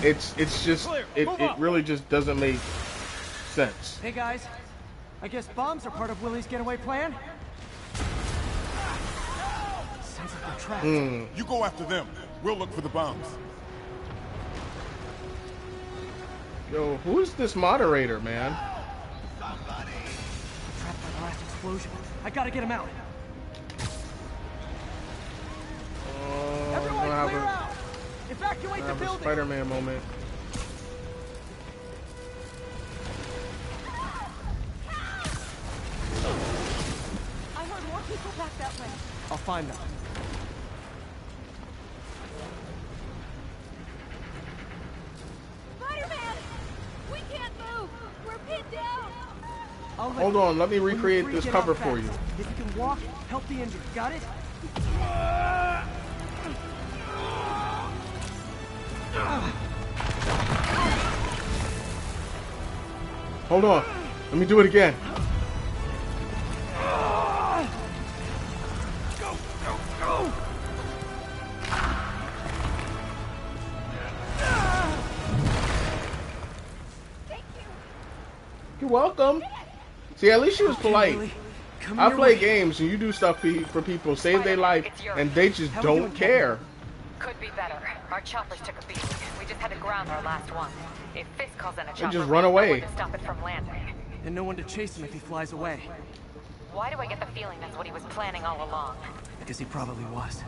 it's just it really just doesn't make sense. Hey guys, I guess bombs are part of Willie's getaway plan? Sounds like they're trapped. You go after them. We'll look for the bombs. Yo, who is this moderator, man? Trapped by the last explosion. I gotta get him out. Everyone I'm clear gonna out! Evacuate the have a building! Spider-Man moment. I heard more people back that way. I'll find them. Spider-Man! We can't move! We're pinned down! Hold on, let me When you're recreate free, this get cover out for fast. you. If you can walk, help the injured. Got it? Hold on, let me do it again. You're welcome. See, at least she was polite. Willie, come I your play way. games and you do stuff for people, save their life, It's yours. and they just How we don't doing, care. Could be better. Our choppers took a beating. We just had to ground our last one. If Fisk calls in a chopper, just run we have away. nowhere to stop it from landing. And no one to chase him if he flies away. Why do I get the feeling that's what he was planning all along? Because he probably was.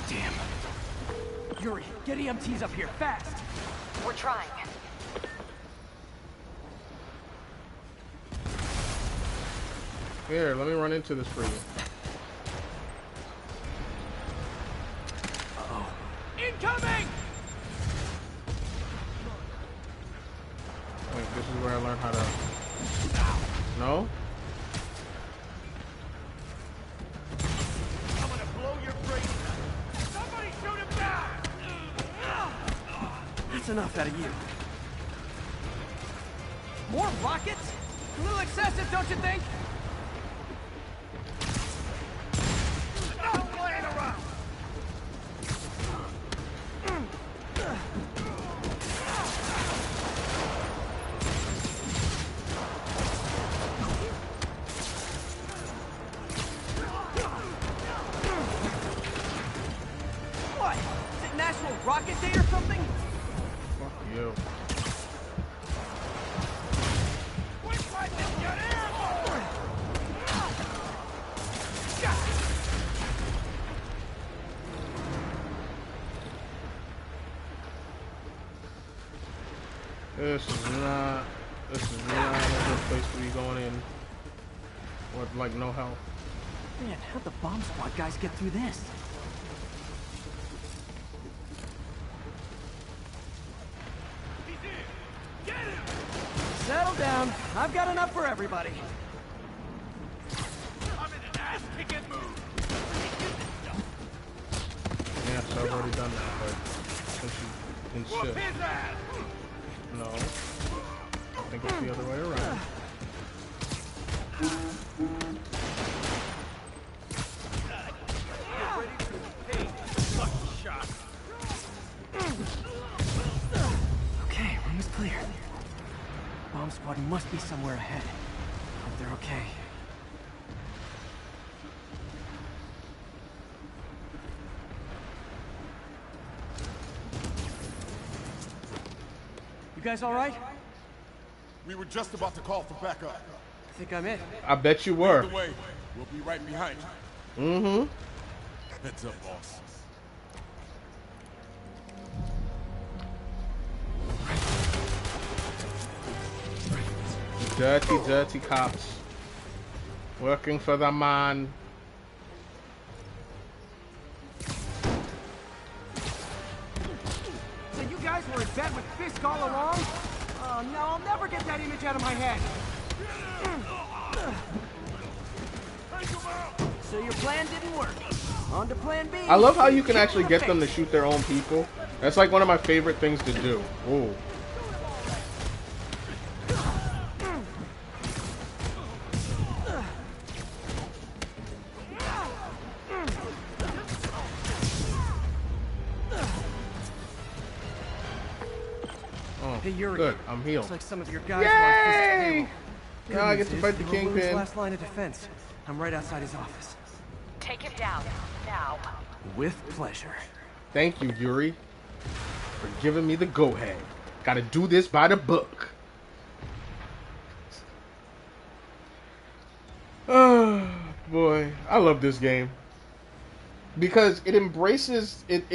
Damn. Yuri, get EMTs up here, fast! We're trying. Here, let me run into this for you. Incoming! Wait, this is where I learned how to... No? I'm gonna blow your brains out. Somebody shoot him down! That's enough out of you. More rockets? A little excessive, don't you think? No playing around! What? Is it National Rocket Day or something? Fuck you. Quick, like this, get airborne! This is not a good place to be going in with like no help. Man, how'd the bomb squad guys get through this? He's in! Get him! Settle down. I've got enough for everybody. I'm in an ass-kicking mood! Yes, I've already done that, but since you Whoop insist. his ass! No. I think it's the other way around. Okay, room is clear. Bomb squad must be somewhere ahead. Hope they're okay. You guys all right? We were just about to call for backup. I think I'm it. I bet you were. Either way, we'll be right behind you. Mm-hmm. Heads up, boss. Dirty, dirty cops. Working for the man. So you guys were in bed with Fisk all along? Oh no, I'll never get that image out of my head. So your plan didn't work. On to plan B. I love how you can actually get them to shoot their own people. That's like one of my favorite things to do. Ooh. Hey, Yuri. Good, I'm healed. Looks like some of your guys want Fisk's Yay! payroll. Now I get to fight the You're Loon's Kingpin. last line of defense. I'm right outside his office. Take him down, now. With pleasure. Thank you, Yuri, for giving me the go-ahead. Gotta do this by the book. Oh, boy. I love this game. Because it embraces it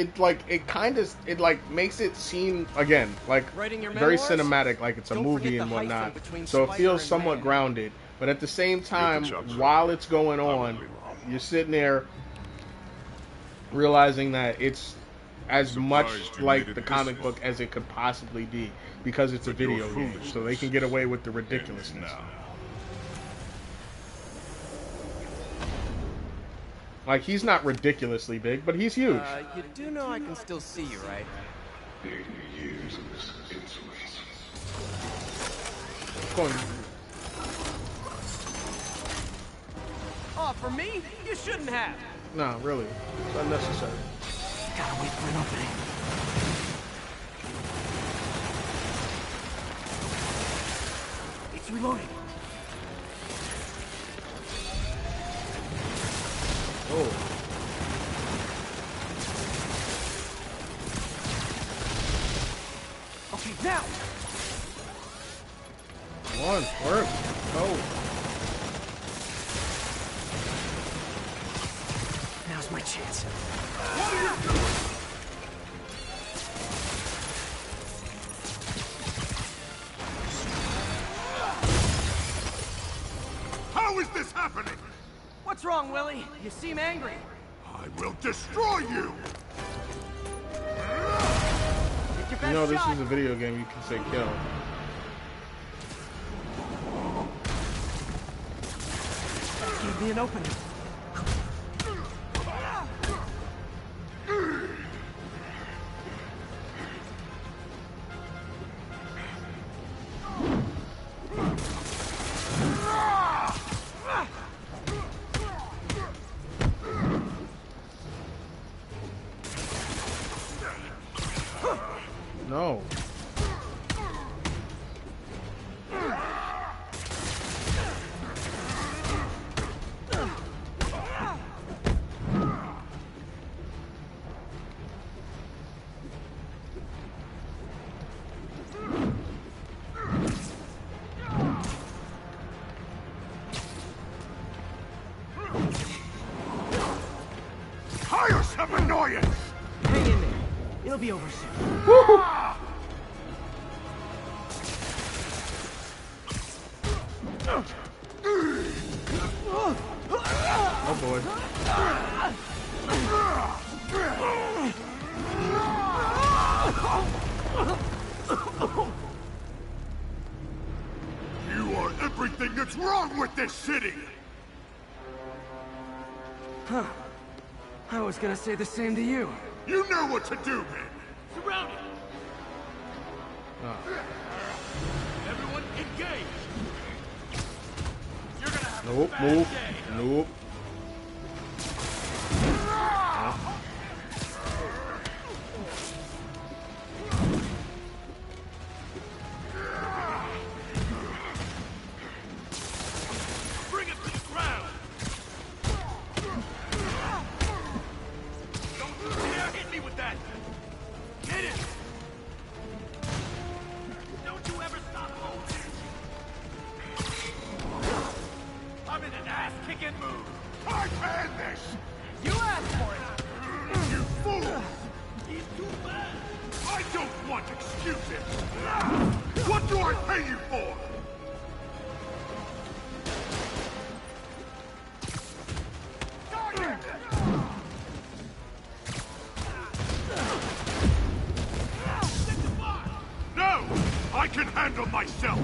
makes it seem again like Writing your very memoirs? cinematic, like it's a Don't movie forget and the hyphen whatnot. between So it Spider feels and somewhat Man. grounded, but at the same time, while it's going on, you're sitting there realizing that it's as much like the comic book as it could possibly be because it's a video game. So they can get away with the ridiculousness. Like, he's not ridiculously big, but he's huge. You do know I can still see you, right? Going. Oh, for me? You shouldn't have. No, really. It's unnecessary. Gotta wait for an opening. It's reloading. Oh. Okay, now. One, work, go. Now's my chance. How is this happening? What's wrong, Willie? You seem angry. I will destroy you! Take your best You know, this shot. is a video game, you can say kill. Give me an opening. No. Tiresome annoyance! Hang in there. It'll be over soon. Oh boy. You are everything that's wrong with this city! I was gonna say the same to you. You know what to do, man! Surround it! Oh. Everyone engage! You're gonna have Nope, a bad nope, day. nope. Bring it to the ground! Don't you dare hit me with that! Hit it! Don't you ever stop moving! I'm in an ass-kicking mood! I ban this! You asked for it! You fool! He's too bad! I don't want excuses! What do I pay you for? I can handle myself!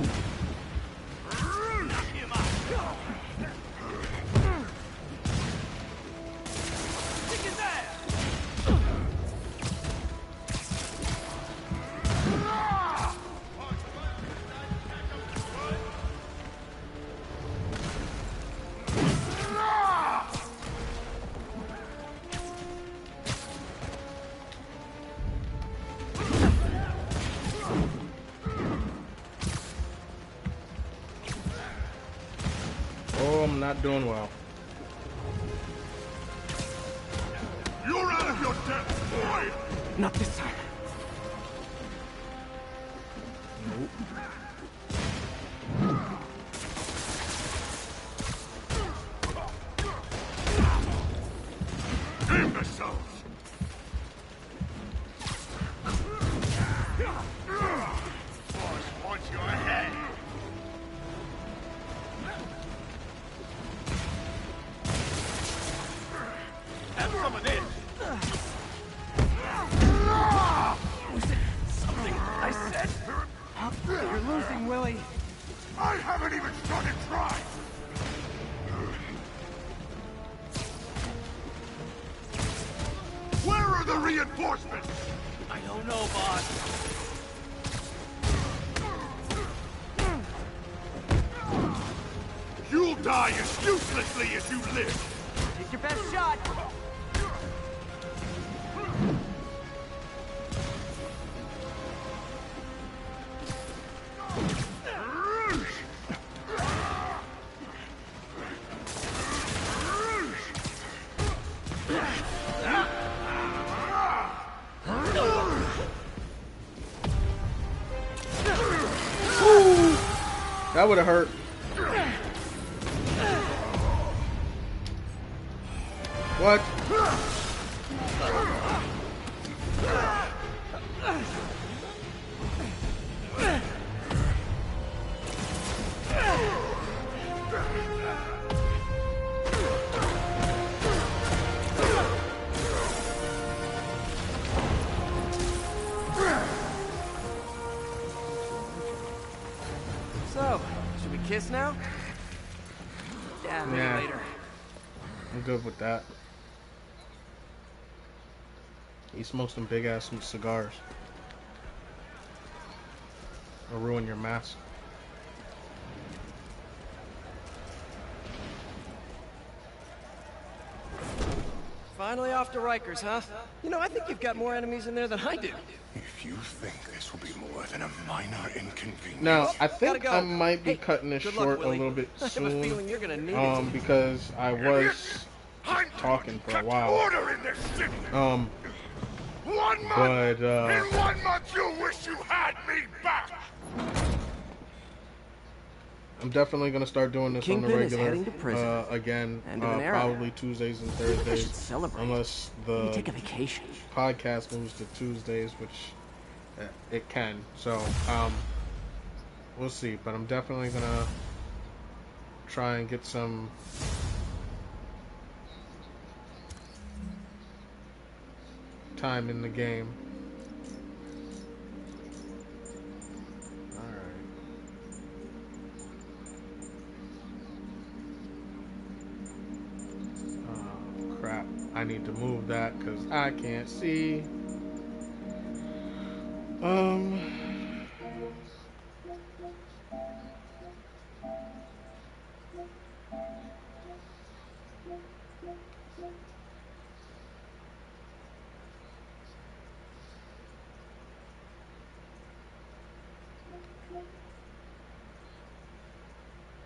Oh, I'm not doing well. You're out of your depth, boy! Not this time. Nope. Imbeciles! Force wants your head! Have some of this! Was it something I said? You're losing, Willie. I haven't even started trying! Where are the reinforcements? I don't know, boss. You'll die as uselessly as you live! Take your best shot. That would have hurt. What? So, should we kiss now? Yeah, maybe Yeah. later. I'm good with that. He smokes some big ass cigars. Or ruin your mask. Finally off to Rikers, huh? You know, I think you've got more enemies in there than I do. If you think this will be more than a minor inconvenience... Now, I Gotta think go. I might be Hey, cutting this good luck, short a Willie. little bit I have a soon. feeling you're gonna need it. Because I was talking for a while. Order in this city! 1 month! But, In 1 month you wish you had me back! I'm definitely gonna start doing this on the Kingpin is regular heading to prison. again, End of an era. probably Tuesdays and I think I should Thursdays, celebrate. unless Maybe the take a vacation. podcast moves to Tuesdays, which it can. So we'll see. But I'm definitely gonna try and get some time in the game. Crap, I need to move that because I can't see.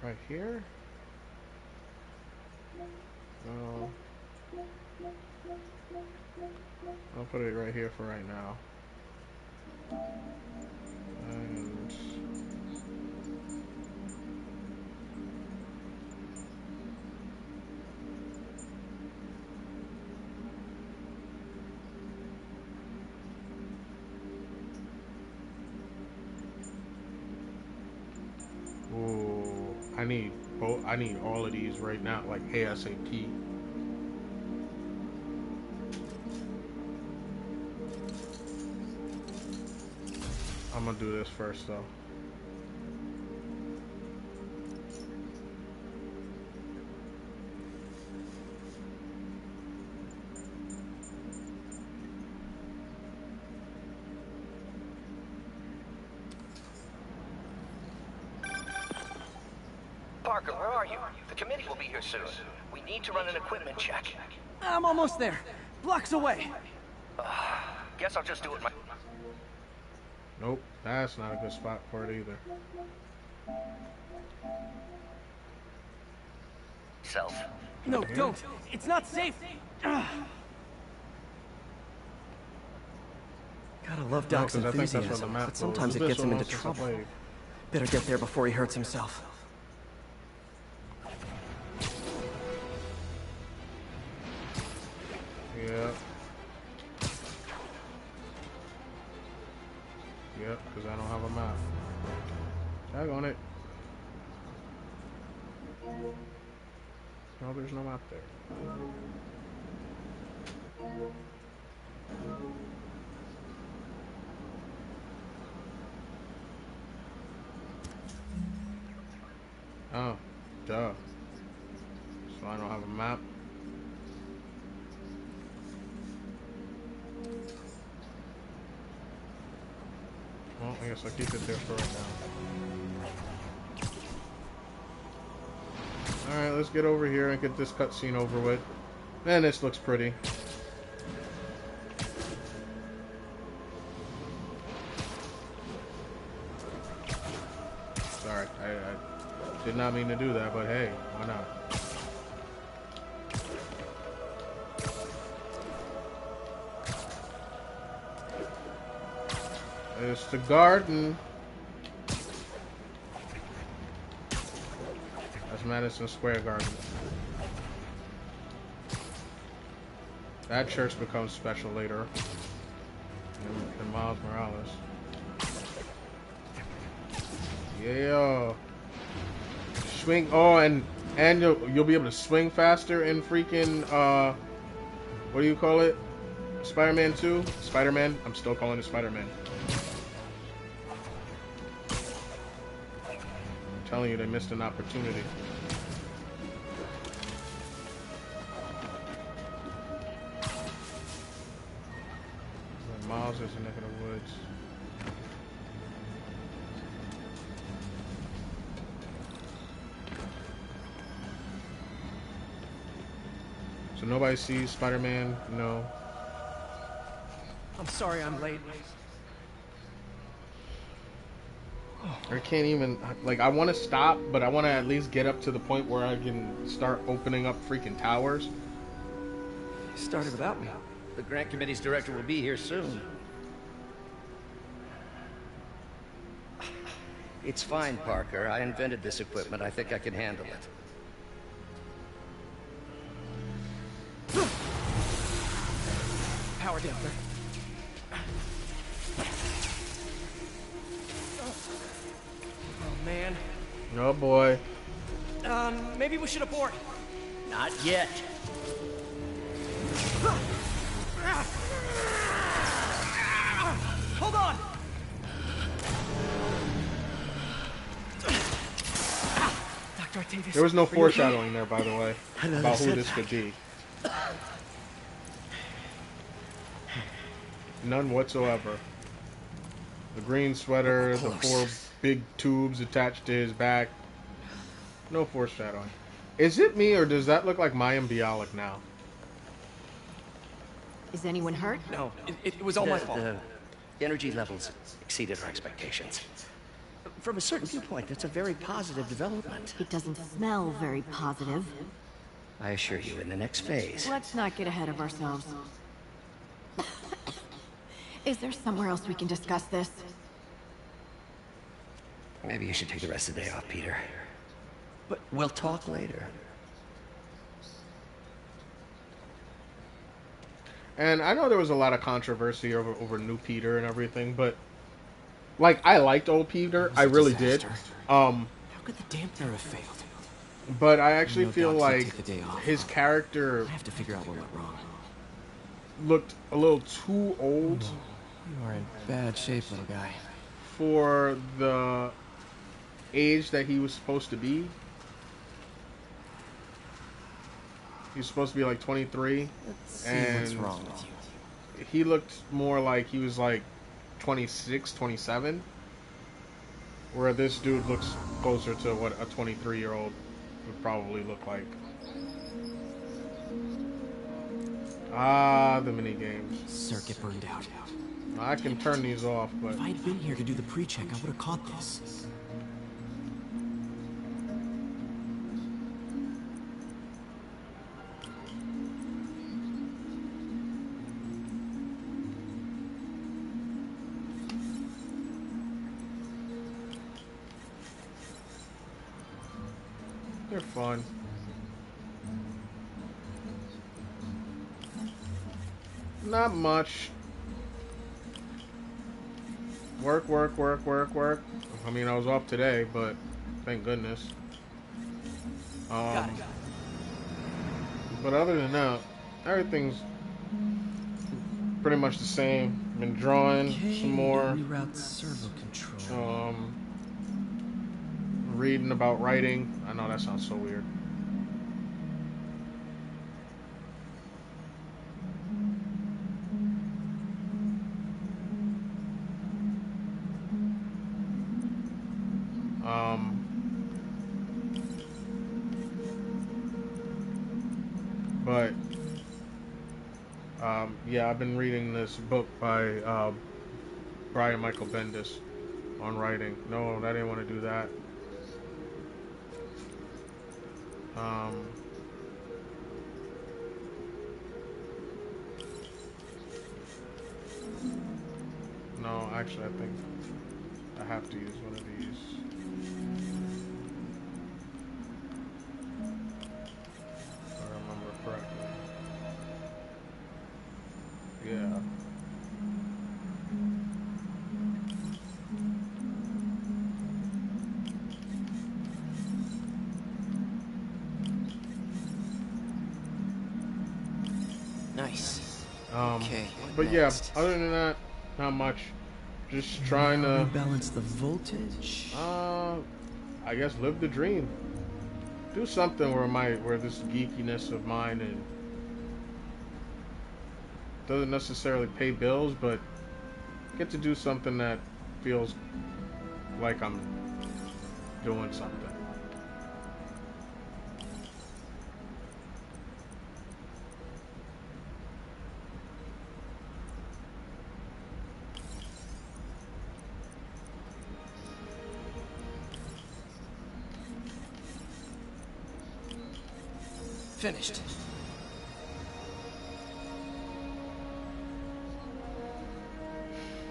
Right here? No. I'll put it right here for right now. And ooh, I need both. I need all of these right now, like ASAP. I'm gonna do this first though. Parker, where are you? The committee will be here soon. We need to run an equipment check. I'm almost there. Blocks away. Guess I'll just do it Nope, that's not a good spot for it either. myself. No, don't. It's not safe. Gotta love Doc's No, 'cause I think that's where the enthusiasm, map but sometimes goes. it gets This him one into wants us to trouble. play. Better get there before he hurts himself. Yeah. Yep, because I don't have a map. Tag on it. No, there's no map there. Oh, duh. So I don't have a map. Well, I guess I'll keep it there for right now. Alright, let's get over here and get this cutscene over with. Man, this looks pretty. Sorry, I did not mean to do that, but hey, why not? It's the garden. That's Madison Square Garden. That church becomes special later in Miles Morales. Yeah. Swing. Oh, and you'll be able to swing faster in freaking what do you call it? Spider-Man 2? Spider-Man? I'm still calling it Spider-Man. I'm telling you, they missed an opportunity. Miles is a neck of the woods. So nobody sees Spider-Man? No. I'm sorry I'm late. I can't even, like, I want to stop, but I want to at least get up to the point where I can start opening up freaking towers. You started without me. The grant committee's director will be here soon. It's fine, Parker. I invented this equipment. I think I can handle it. Power down there. Oh, man. Oh boy. Maybe we should abort. Not yet. Hold on! Dr. Octavius. There was no are you okay? foreshadowing there, by the way, about who this could be. None whatsoever. The green sweater, the 4 big tubes attached to his back. No foreshadowing. Is it me, or does that look like Mayim Bialik now? Is anyone hurt? No, it was all my fault. The energy levels exceeded our expectations. From a certain viewpoint, that's a very positive development. It doesn't smell very positive. I assure you, in the next phase. Let's not get ahead of ourselves. Is there somewhere else we can discuss this? Maybe you should take the rest of the day off, Peter. But we'll talk later. And I know there was a lot of controversy over new Peter and everything, but like, I liked old Peter, I really did. How could the dampener have failed? But I actually feel Doc said like take the day off. his character I have to figure out what went wrong. looked a little too old You are in bad shape, little guy. for the age that he was supposed to be. He's supposed to be like 23. Let's see and what's wrong with you. he looked more like he was like 26, 27. Where this dude looks closer to what a 23-year-old would probably look like. Ah, the mini games. Circuit burned out. I can turn these off, but If I had been here to do the pre-check, I would have caught this. they're fun. Not much. Work, work, work, work, work. I mean, I was off today, but thank goodness. But other than that, everything's pretty much the same. Been drawing some more. Reroute servo control. Reading about writing. I know that sounds so weird. But yeah, I've been reading this book by Brian Michael Bendis on writing. No, I didn't want to do that. No, actually, I think I have to use one of these. If I remember correctly. Yeah. Nice. Okay. But yeah, other than that, not much. Just trying to rebalance the voltage. I guess live the dream. Do something where this geekiness of mine and doesn't necessarily pay bills, but get to do something that feels like I'm doing something. Finished.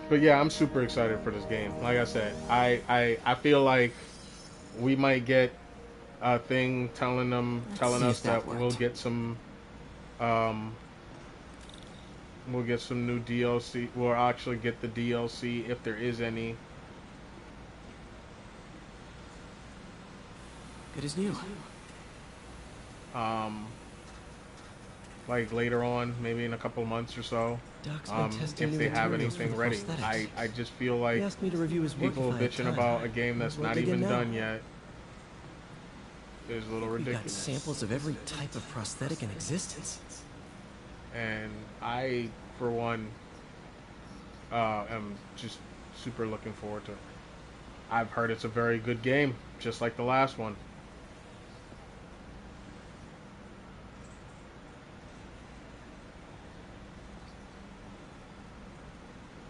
But yeah, I'm super excited for this game. Like I said, I feel like we might get a thing telling us that we'll get some new DLC. We'll actually get the DLC if there is any. Good as new. Like later on, maybe in a couple of months or so, if they have anything ready. I just feel like asked me to review his work people bitching about a game that's not even done yet is a little ridiculous. We've got samples of every type of prosthetic in existence. And I, for one, am just super looking forward to it. I've heard it's a very good game, just like the last one.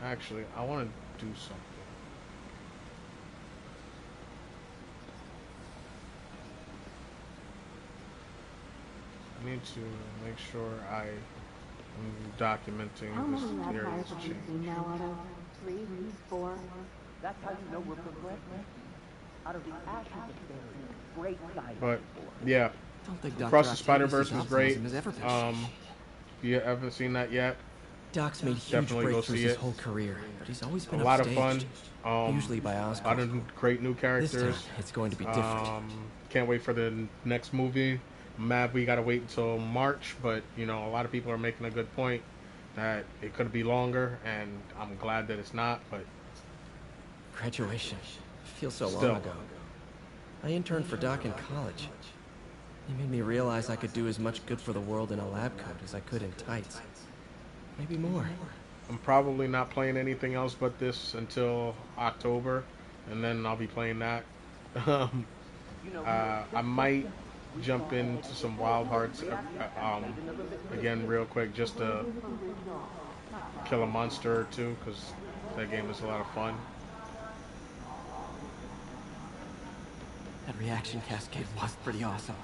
Actually, I want to do something. I need to make sure I am documenting this area's change. Now, Otto? 3, 4. That's how you know we're progressing. Out of the ashes of failure, great science. But yeah, Don't think Dr. Across the Spider-Verse Octavius' was great. optimism has ever been shaky. If you haven't seen that yet, Doc's made huge definitely go breakthroughs see his it. whole career, but he's always been A lot of upstaged, fun. usually by A lot Oscorp. of great new This characters. time, it's going to be different. Can't wait for the next movie. I'm mad we gotta wait until March, but you know, a lot of people are making a good point that it could be longer, and I'm glad that it's not. But Graduation feels so Still. long ago. I interned for Doc in college. He made me realize I could do as much good for the world in a lab coat as I could in tights. Maybe more. I'm probably not playing anything else but this until October, and then I'll be playing that. I might jump into some Wild Hearts again real quick just to kill a monster or two, because that game is a lot of fun. That reaction cascade was pretty awesome.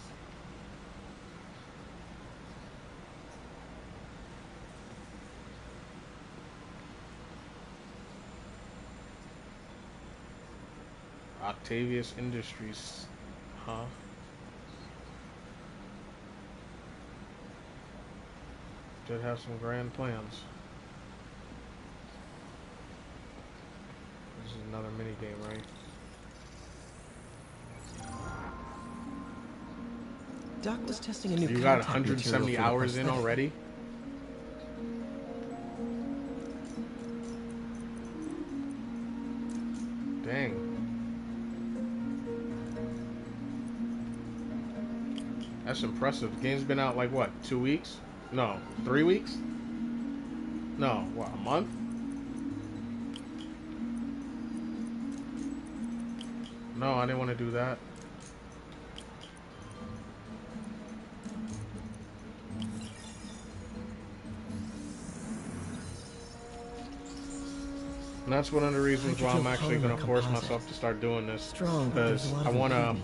Octavius Industries, huh? Did have some grand plans. This is another mini game, right? Doc was testing a new You got contact 170 material for the hours in prosthetic. already? Dang. That's impressive. The game's been out like what, 2 weeks? No, 3 weeks? No, what, a month? No, I didn't want to do that. And that's one of the reasons why I'm actually going to force myself to start doing this. Because I want to...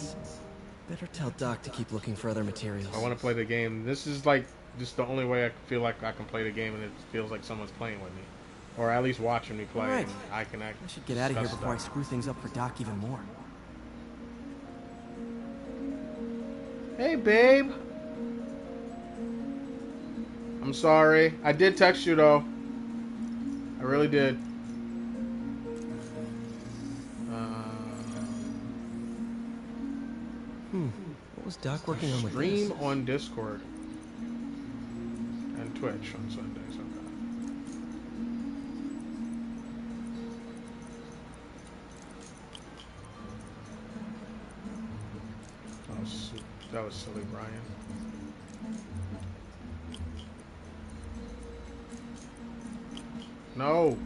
Better tell Doc to keep looking for other materials. I want to play the game. This is like just the only way I feel like I can play the game, and it feels like someone's playing with me, or at least watching me play. Right. And I can act. I should get out of here before I screw things up for Doc even more. Hey, babe. I'm sorry. I did text you though. I really did. What was Doc working on with this? Stream on Discord and Twitch on Sundays. Okay. That was silly, Brian. No,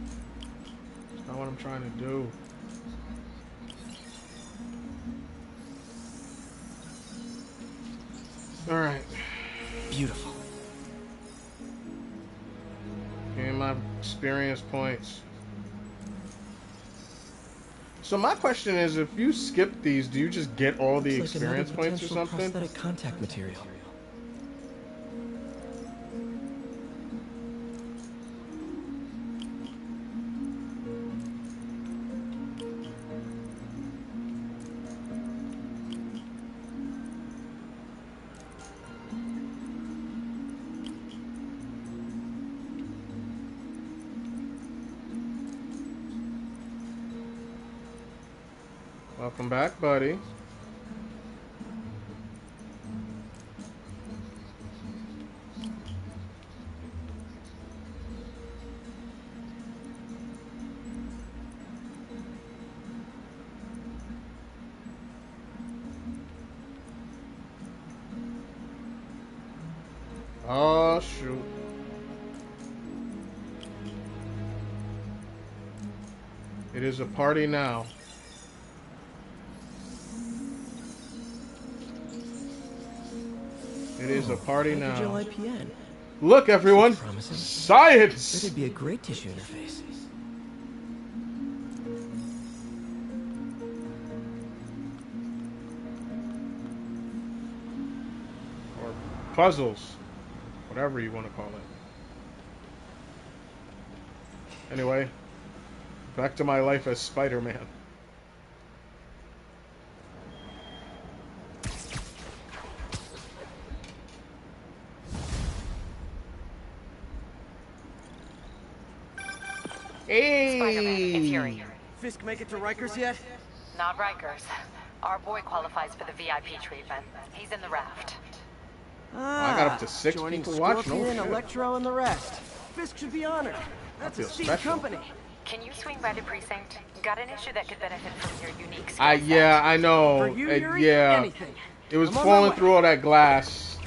that's not what I'm trying to do. All right. Beautiful. Give me my experience points. So my question is, if you skip these, do you just get all the experience points or something? Prosthetic contact material. Welcome back, buddy. Oh, shoot. It is a party now. It is a party now. IPN. Look, everyone! Science! It'd be a great tissue interface. Or puzzles. Whatever you want to call it. Anyway, back to my life as Spider-Man. Hey! Spider-Man, it's Yuri. Fisk make it to Rikers yet? Not Rikers. Our boy qualifies for the VIP treatment. He's in the raft. I got up to 6 joining people watching. Scorpion, Oh, shit. Electro, and the rest. Fisk should be honored. That's a feel steep special. company. Can you swing by the precinct? Got an issue that could benefit from your unique skill set. Yeah, I know. For you, Yuri, Yeah. anything. It was I'm on my falling way. through all that glass.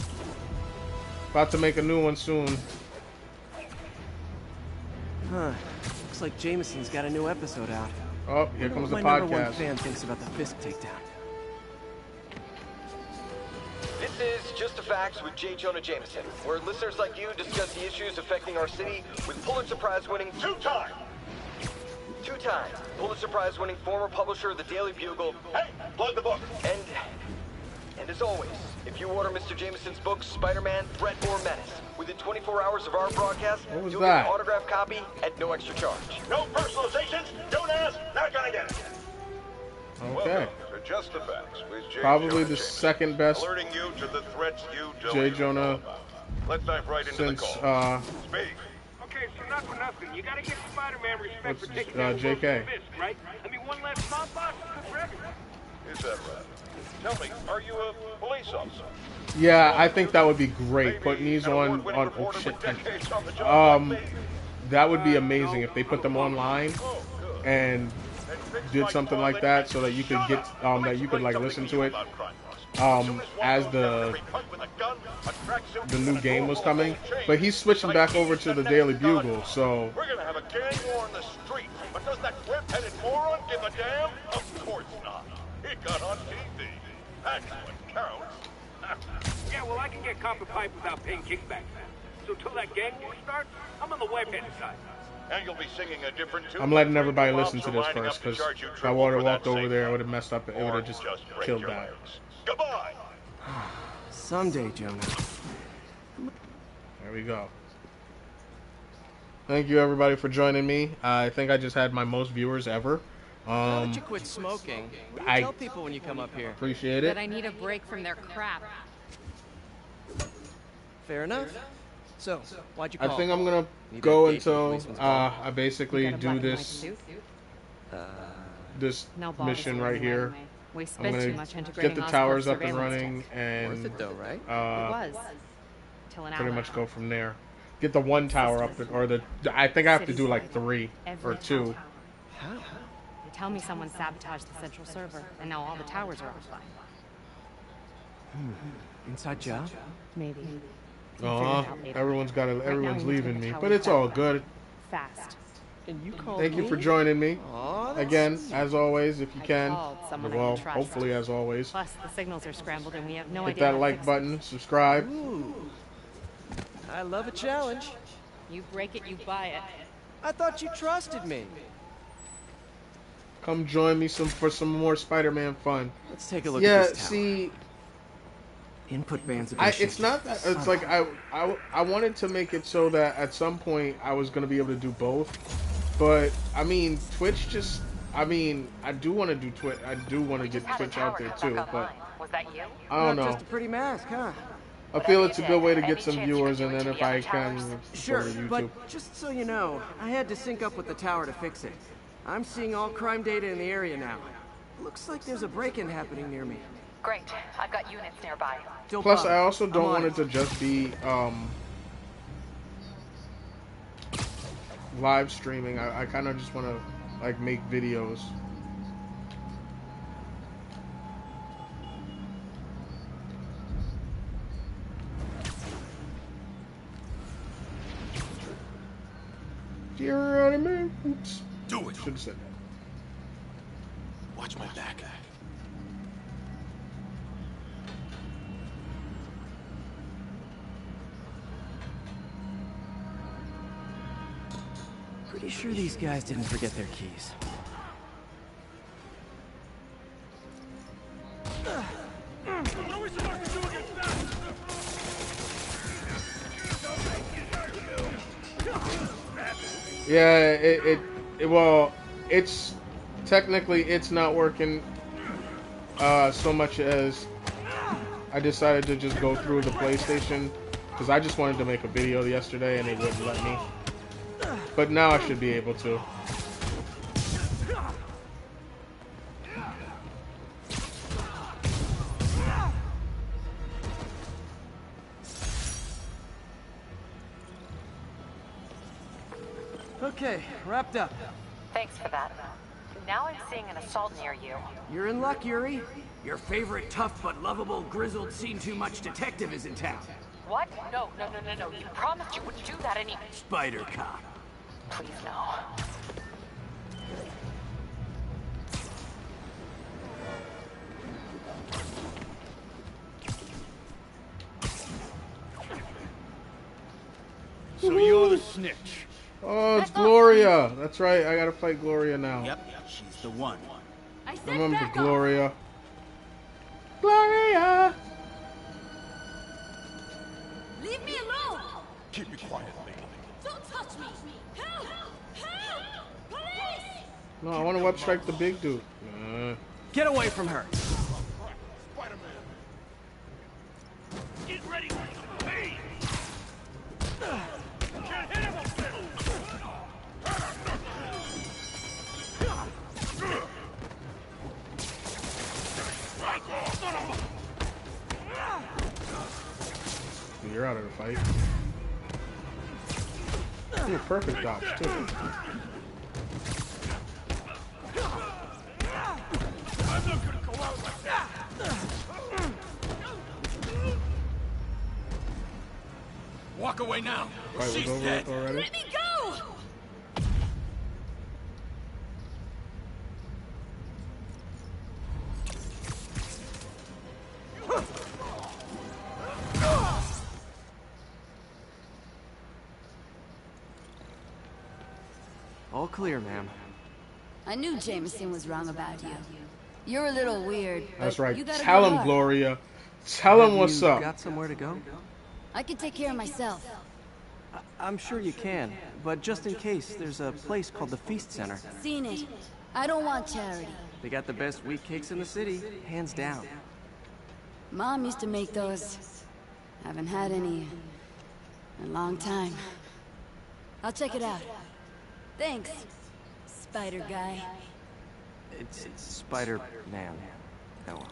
About to make a new one soon. Huh. Looks like Jameson's got a new episode out. Oh, here Wonder comes the what my number one podcast. fan thinks about the Fisk takedown. This Just the Facts with J. Jonah Jameson, where listeners like you discuss the issues affecting our city with Pulitzer Prize winning two-time Pulitzer Prize winning former publisher of the Daily Bugle. Hey, plug the book. And as always, if you order Mr. Jameson's book, Spider-Man, Threat or Menace, within 24 hours of our broadcast, you'll get an autographed copy at no extra charge. No personalizations, don't ask, not gonna get it. Okay. To Just the Facts with J. Probably Jonah the Jameson, second best alerting you to the threats you don't J. even Jonah know about. Let's dive right into since the call. Speak. Okay, so not for nothing. You gotta give Spider-Man respect for taking JK. Fist, right? I mean, one less stop box is good for everyone. Is that right? Tell me, are you a police officer? Yeah, I think that would be great. Putting these on oh shit. That would be amazing if they put them online and did something like that so that you could get that you could like listen to it as the new game was coming. But he's switching back over to the Daily Bugle, so We're gonna have a gang war on the street, but does that whip-headed moron give a damn? Of course not. He got on TV. That's what counts. Yeah, well, I can get copper pipe without paying kickbacks. So till that gang war starts, I'm on the whip-headed side. And you'll be singing a different tune. I'm letting everybody listen to this first, because if I would have walked over there, I would have messed up. It would have just killed that. Goodbye. Someday, Jonah. There we go. Thank you, everybody, for joining me. I think I just had my most viewers ever. Why don't you quit smoking? What do you tell people when you come up here? Appreciate it. That I need a break from their crap. Fair enough. So, why'd you call? I think I'm gonna go until I basically do this mission right here. We I'm spent too gonna much get the towers up and running and Worth it though, right? It was. Till an pretty hour. much go from there. Get the one tower up, or the I think I have to do like 3 or 2. How? They tell me someone sabotaged the central server, and now all the towers are offline. Inside job? Maybe. Everyone's leaving me, but it's all good. Fast. And you called Thank you me? for joining me. Aw, that's Again, sweet. as always, if you can. Well, trust. hopefully as always. Plus, the signals are scrambled, and we have no Hit idea. that like button, subscribe. Ooh. I love a challenge. You break it, you buy it. I thought you trusted me. Come join me for some more Spider-Man fun. Let's take a look at this tower. See, input bands. it's not that. It's like I wanted to make it so that at some point I was gonna be able to do both, but I mean Twitch just. I mean I do want to do Twitch. I do want to get Twitch out there too, but Was that you? I don't know. Just a pretty mask, huh? I feel it's a good way to get some viewers, and then if I can, Sure, go to YouTube. but just so you know, I had to sync up with the tower to fix it. I'm seeing all crime data in the area now. Looks like there's a break-in happening near me. Great. I've got units nearby. Don't Plus, bother. I also I'm don't on want it to just be live streaming. I kind of just want to like make videos. Oops. Do it. Should have said that. Watch my back. Pretty sure these guys didn't forget their keys. What are we supposed to do against that? Yeah, well, it's technically it's not working so much as I decided to just go through the PlayStation because I just wanted to make a video yesterday and it wouldn't let me. But now I should be able to. Okay, wrapped up. Thanks for that. Now I'm seeing an assault near you. You're in luck, Yuri. Your favorite tough but lovable, grizzled, seen-too-much detective is in town. What? No. You promised you wouldn't do that any... Spider Cop. Please, no. So you're the snitch. Oh, it's Gloria. That's right. I gotta fight Gloria now. Yep, she's the one. I said Remember back Gloria. Gloria! Leave me alone! Keep it quiet, lady. Don't touch me! Help! Help! Police! No, I want to web strike the big dude. Get away from her. Spider-Man. Get ready for some pain. Can't hit him up there. You're out of the fight. Ooh, perfect dodge, too. I'm not gonna go out like that. Walk away now. Fight was She's over dead. with already. Let me go! All clear, ma'am. I knew Jameson was wrong about you. You're a little weird. That's but right. You got a Tell good him, heart. Gloria. Tell him what's up. Got somewhere to go? I can take care of myself. I'm sure you can, but just in case, there's a place called the Feast Center. Seen it. I don't want charity. They got the best wheat cakes in the city, hands down. Mom used to make those. Haven't had any in a long time. I'll check it out. Thanks, Spider Guy. It's Spider-Man. Oh.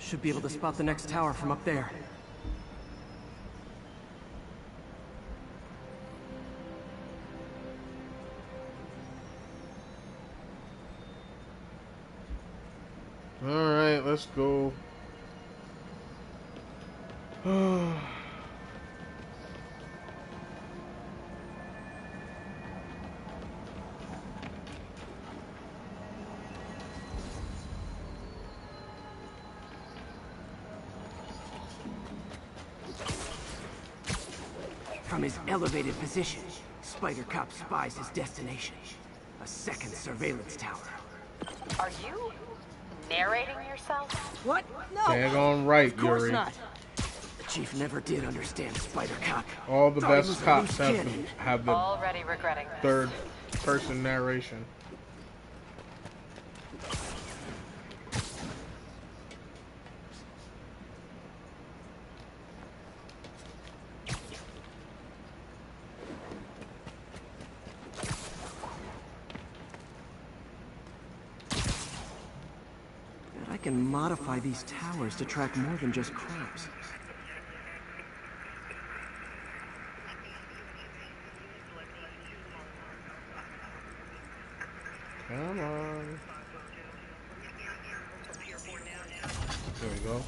Should be able to spot the next tower from up there. Alright, let's go. From his elevated position, Spider Cop spies his destination. A second surveillance tower. Are you narrating yourself? What? No! Daggone right, Of course Yuri. not. The chief never did understand Spider Cop. All the Thought he best was a cops loose have cannon. the Already regretting this. third person narration. Bet I can modify these towers to track more than just crimes. Come on. There we go.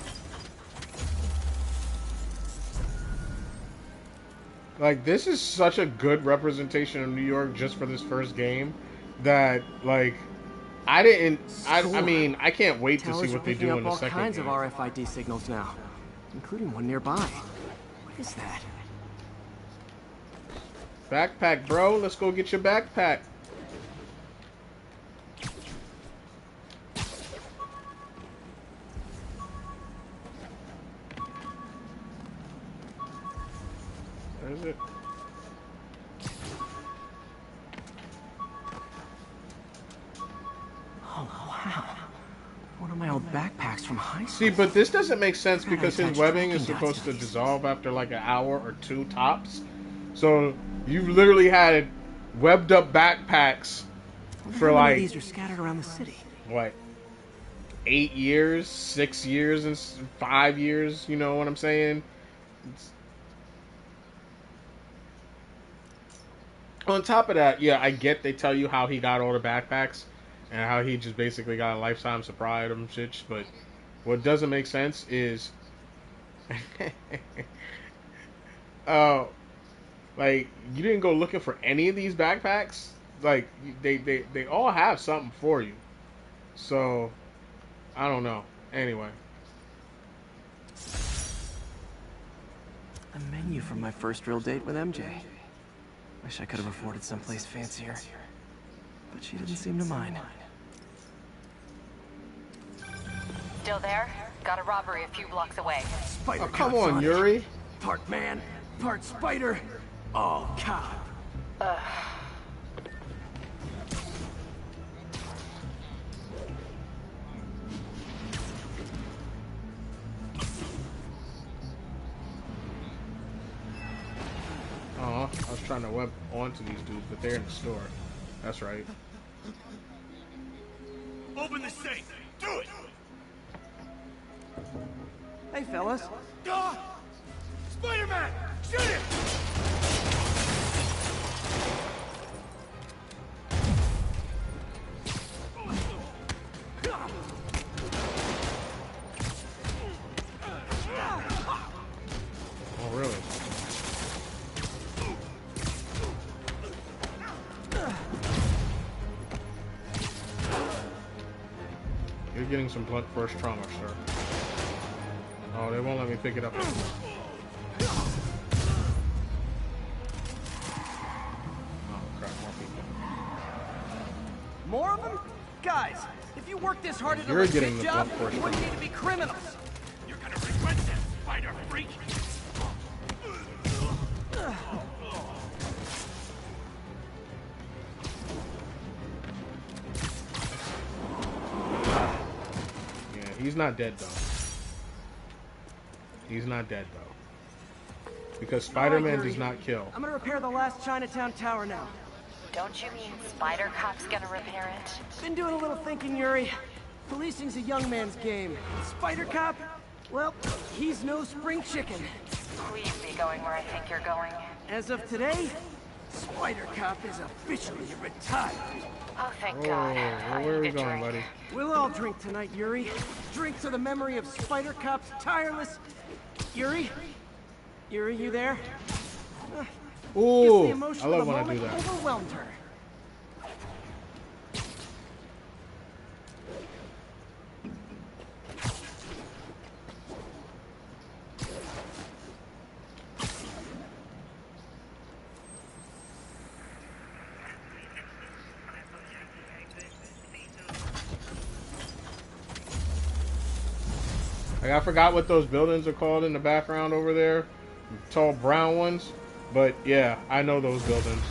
Like, this is such a good representation of New York just for this first game that, like, I mean, I can't wait to see what they do in the second all kinds game. of RFID signals now, including one nearby. What is that? Backpack, bro. Let's go get your backpack. Where is it? Oh, wow. One of my old backpacks from high school. See, but this doesn't make sense Gotta because his attach webbing is tracking dots supposed to to these. dissolve after like an hour or two tops. So you've literally had webbed up backpacks for How many of like these are scattered around the city? what, 8 years, 6 years, and 5 years. You know what I'm saying? On top of that, yeah, I get they tell you how he got all the backpacks and how he just basically got a lifetime supply of them shits. But what doesn't make sense is, like, you didn't go looking for any of these backpacks. Like, they all have something for you. So, I don't know. Anyway. A menu from my first real date with MJ. Wish I could have afforded someplace fancier. But she didn't seem to mind. Still there? Got a robbery a few blocks away. Spider Oh, come cop's on, it. Yuri. Part man, part spider. Oh, cop. Oh, I was trying to web onto these dudes, but they're in the store. That's right. Open the safe. Do it. Hey, fellas. Spider-Man, shoot him. Oh, really? You're getting some blunt force trauma, sir. Oh, they won't let me pick it up anymore. Oh, crap, more people. More of them? Guys, if you work this hard at a You're getting legit the job, blunt force you wouldn't trauma. need to be criminals. You're gonna regret that, spider freak. Yeah, he's not dead, though. He's not dead, though. Because Spider-Man Yuri. does not kill. I'm gonna repair the last Chinatown tower now. Don't you mean Spider Cop's gonna repair it? Been doing a little thinking, Yuri. Policing's a young man's game. Spider Cop? Well, he's no spring chicken. Please be going where I think you're going. As of today, Spider Cop is officially retired. Oh, thank Oh, God. well, where are we going, buddy? We'll all drink tonight, Yuri. Drink to the memory of Spider Cop's tireless... Yuri? Yuri, you there? Ooh, the emotion I of love the when I do moment that. overwhelmed her. Like, I forgot what those buildings are called in the background over there. Tall brown ones. But yeah, I know those buildings.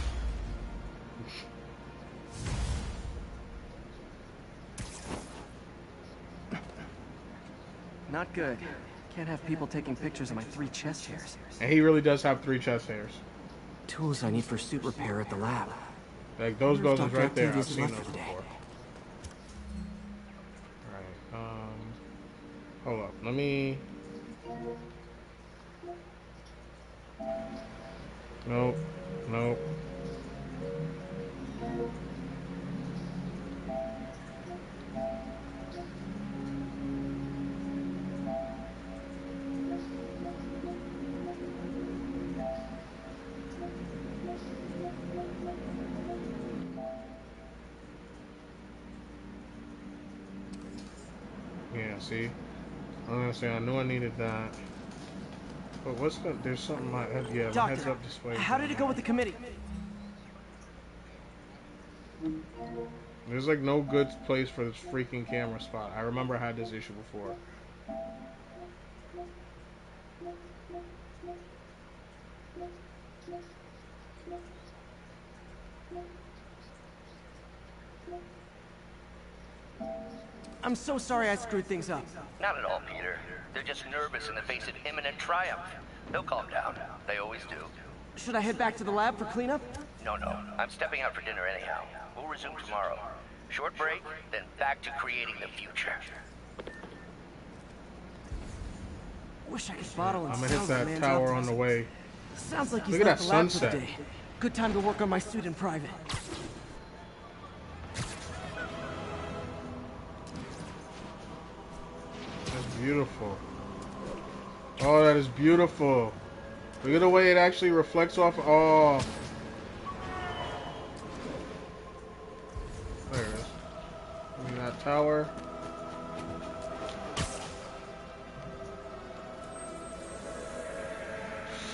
Not good. Can't have people taking pictures of my 3 chest hairs. And he really does have 3 chest hairs. Tools I need for suit repair at the lab. Like those buildings right there, I've Activities seen left those for the day. before. Alright, hold up, let me... Nope, nope. Yeah, see? I'm gonna say I knew I needed that. But what's the... There's something my... Yeah, my heads Doctor, up display. how did it go with the committee? There's like no good place for this freaking camera spot. I remember I had this issue before. I'm so sorry I screwed things up. Not at all, Peter. They're just nervous in the face of imminent triumph. They'll calm down. They always do. Should I head back to the lab for cleanup? No, I'm stepping out for dinner anyhow. We'll resume tomorrow. Short break, then back to creating the future. Wish I could bottle and I'm gonna hit sound the that man's tower on optimism. the way. Sounds like he's Look at left that the lab for sunset. the day. Good time to work on my suit in private. That's beautiful. Oh, that is beautiful. Look at the way it actually reflects off. Oh. There it is. In that tower.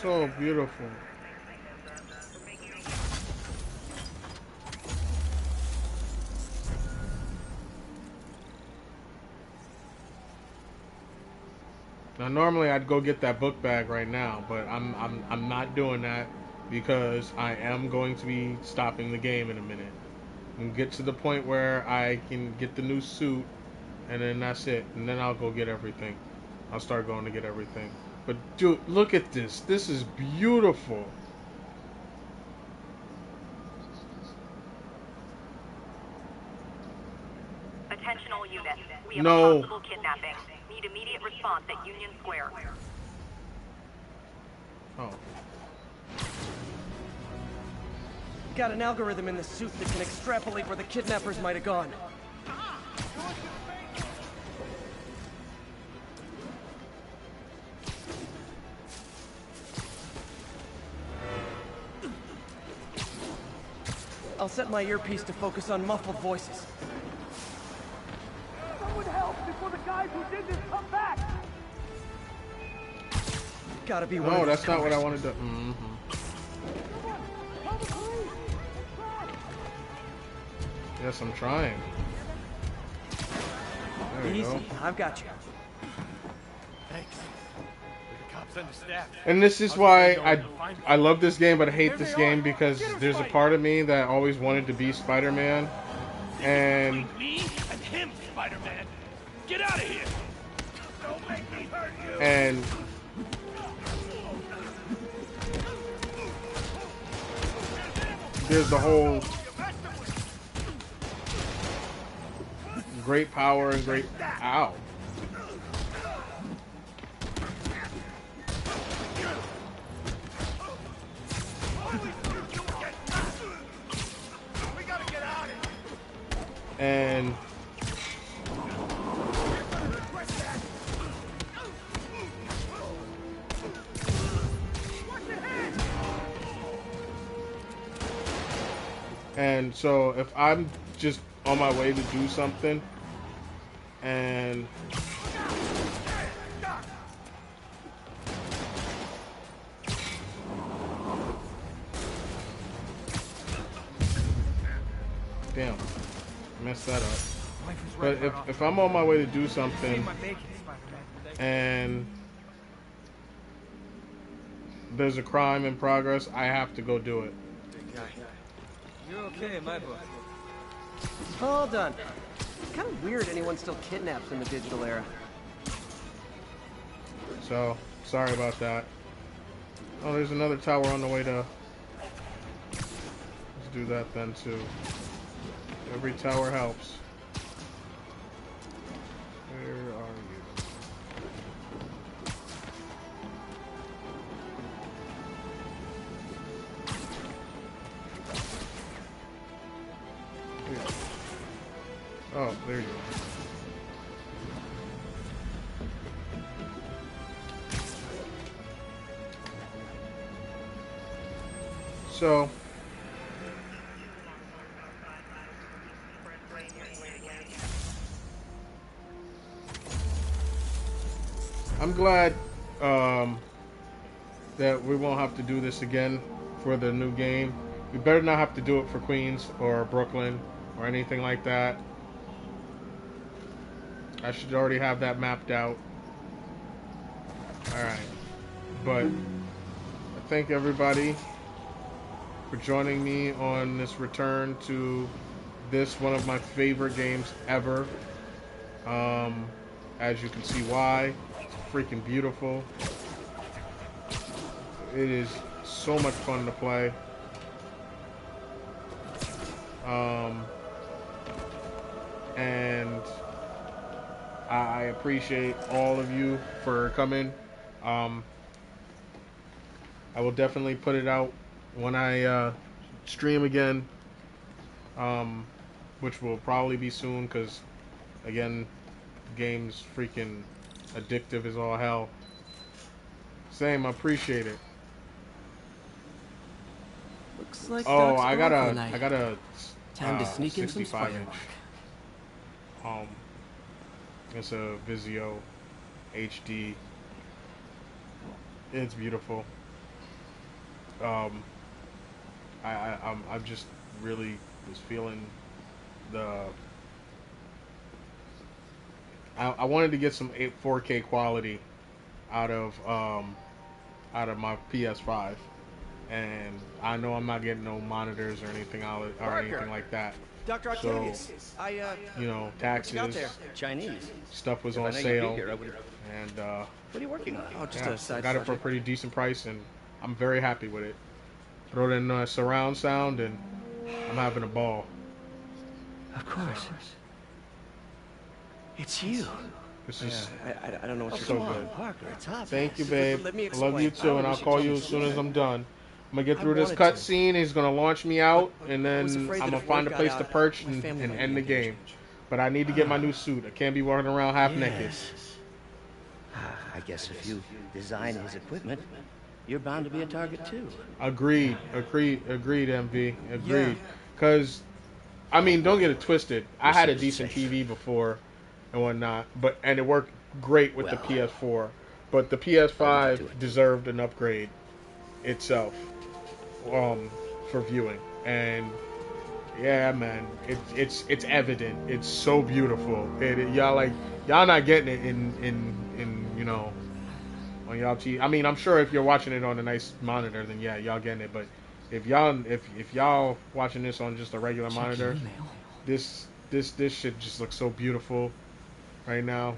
So beautiful. Now normally I'd go get that book bag right now, but I'm not doing that because I am going to be stopping the game in a minute. And get to the point where I can get the new suit, and then that's it. And then I'll go get everything. I'll start going to get everything. But dude, look at this. This is beautiful. Attention all units. We have No. a possible kidnapping. Need immediate response at Union Square. Oh. Got an algorithm in the suit that can extrapolate where the kidnappers might have gone. I'll set my earpiece to focus on muffled voices. Someone help before the guys who did this come back! Gotta be one No, of that's these not what I cars. wanted to. Mm-hmm. Yes, I'm trying. There we Easy, go. I've got you. Thanks. The cops understaffed. And this is why I love this game, but I hate this game because there's a part of me that always wanted to be Spider-Man, and Me and him, Spider-Man. Get out of here! Don't make me hurt you! and there's the whole great power and great ow. And so if I'm just on my way to do something and damn, messed that up. But if I'm on my way to do something and there's a crime in progress, I have to go do it. You're okay in my book. All done. Kind of weird anyone still kidnaps in the digital era. So, sorry about that. Oh, there's another tower on the way to... Let's do that then, too. Every tower helps. Where are you? Here. Oh, there you go. So, I'm glad that we won't have to do this again for the new game. We better not have to do it for Queens or Brooklyn or anything like that. I should already have that mapped out. Alright. But I thank everybody for joining me on this return to this, one of my favorite games ever. As you can see why. It's freaking beautiful. It is so much fun to play. And I appreciate all of you for coming. I will definitely put it out when I stream again, which will probably be soon because, again, the game's freaking addictive as all hell. Same, I appreciate it. Looks like Oh, Doc's I gone got for the a, night. I got a Time to sneak in some 65 Spider-Man. inch. It's a Vizio HD. It's beautiful. um, I'm just really was feeling the. I wanted to get some 4K quality out of my PS5, and I know I'm not getting no monitors or anything or anything like that. Dr. So, Octavius, what you got there? taxes, Chinese. stuff was If I on know you'd be sale, here, I would have. and What are you working on? Oh, just yeah, a I side got it for a project. pretty decent price, and I'm very happy with it. Throw it in surround sound, and I'm having a ball. Of course. It's you. This is I don't know what Oh, you're so come talking on, good. Parker. It's obvious. Thank you, babe. Let me I love you explain. I too, don't and know I'll what you call told you me as soon as sooner. I'm done. I'm gonna get I through this wanted to. cutscene. He's gonna launch me out, and I was then afraid I'm that gonna if find word a got place to out, perch my and, family might end be the engaged. game. But I need to get my new suit. I can't be walking around half naked. Yes. I guess if you design his equipment, you're bound to be a target too. Agreed. Agreed. MV. Yeah. Agreed. Because I mean, don't get it twisted. I You're had a safe to decent say. TV before and whatnot, and it worked great with the Well, PS4. But the I'll leave it to PS5 it. deserved an upgrade itself, for viewing. And yeah, man, it's evident. It's so beautiful. Y'all not getting it in on y'all TV. I mean, I'm sure if you're watching it on a nice monitor, then yeah, y'all getting it. But if y'all watching this on just a regular Check your monitor, email. this shit just looks so beautiful right now.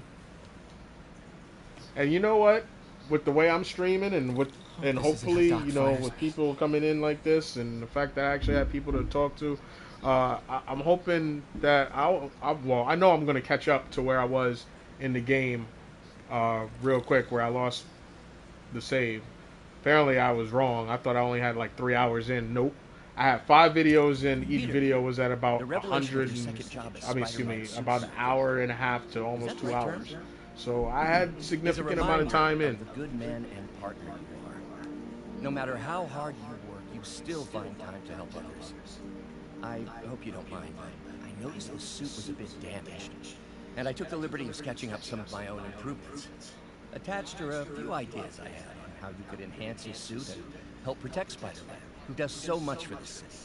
And you know what? With the way I'm streaming and This isn't how hopefully, Doc fires with me. people coming in like this and the fact that I actually have people to talk to, I'm hoping that well, I know I'm going to catch up to where I was in the game real quick, where I lost the save. Apparently, I was wrong. I thought I only had like 3 hours in. Nope. I had 5 videos in. Each Peter, video was at about the a revelation of hundred. your second job as I mean, excuse Spider-Man me, suit about an surgeon. hour and a half to Is almost that two the right term? hours. So I had Is a significant amount of reminder time in. of the good man and partner you are. No matter how hard you work, you still find time to help others. I hope you don't mind, but I noticed the suit was a bit damaged, and I took the liberty of sketching up some of my own improvements. Attached are a few ideas I had on how you could enhance his suit and help protect Spider-Man, who does so much for the city.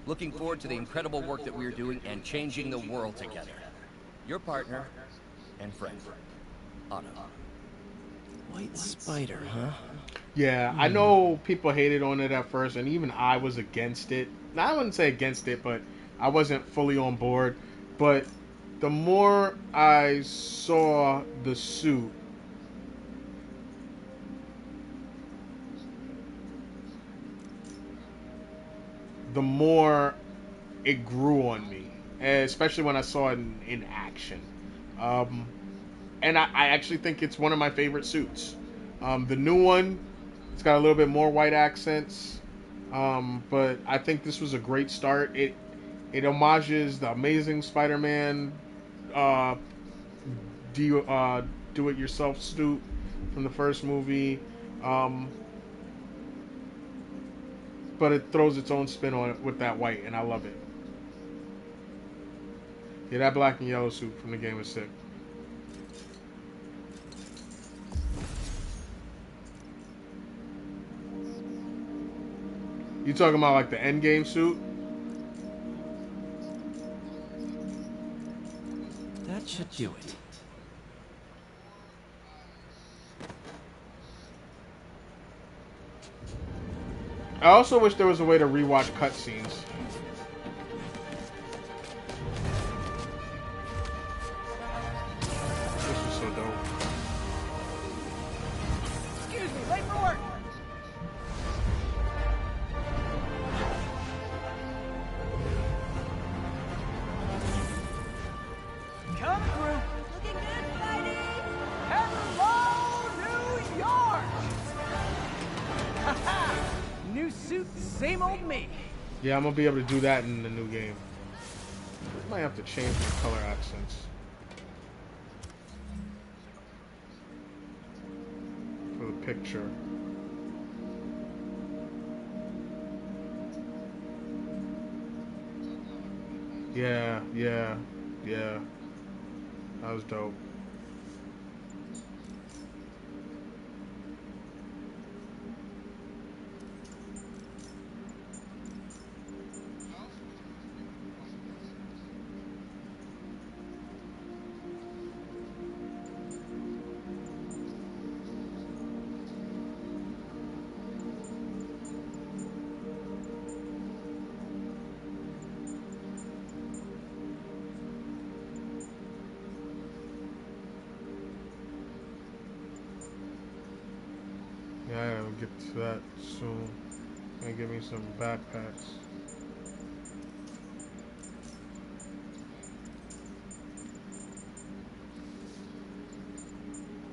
Looking forward to the incredible work that we're doing and changing the world together. Your partner and friend, Otto. White spider, huh? Yeah, I know people hated on it at first, and even I was against it. Now, I wouldn't say against it, but I wasn't fully on board. But the more I saw the suit, the more it grew on me, especially when I saw it in action. Um, and I actually think it's one of my favorite suits. The new one, it's got a little bit more white accents, but I think this was a great start. It homages the Amazing Spider-Man uh, do-it-yourself suit from the first movie, um, but it throws its own spin on it with that white, and I love it. Yeah, that black and yellow suit from the game is sick. You talking about like the end game suit? That should do it. I also wish there was a way to rewatch cutscenes. This was so dope. Excuse me, late for work. Coming through. Looking good, Spidey! Hello, New York! Haha! New suit, same old me. Yeah, I'm gonna be able to do that in the new game. I might have to change my color accents for the picture. Yeah. That was dope. get to that soon. And give me some backpacks.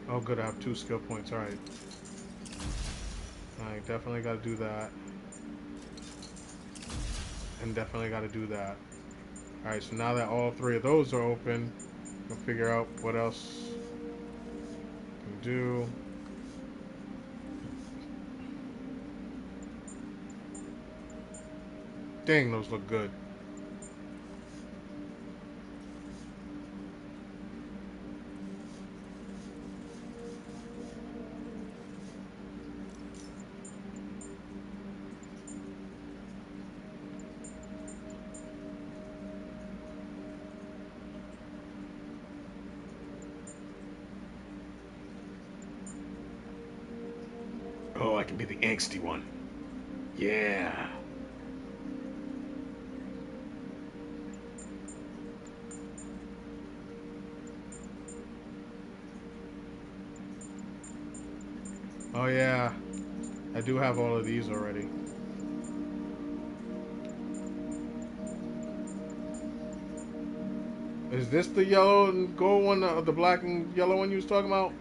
Oh, good. I have 2 skill points. All right. I definitely got to do that. And definitely got to do that. All right. So now that all 3 of those are open, I can figure out what else I can do. Dang, those look good. Oh, I can be the angsty one. Yeah. Oh, yeah. I do have all of these already. Is this the yellow and gold one, the black and yellow one you was talking about?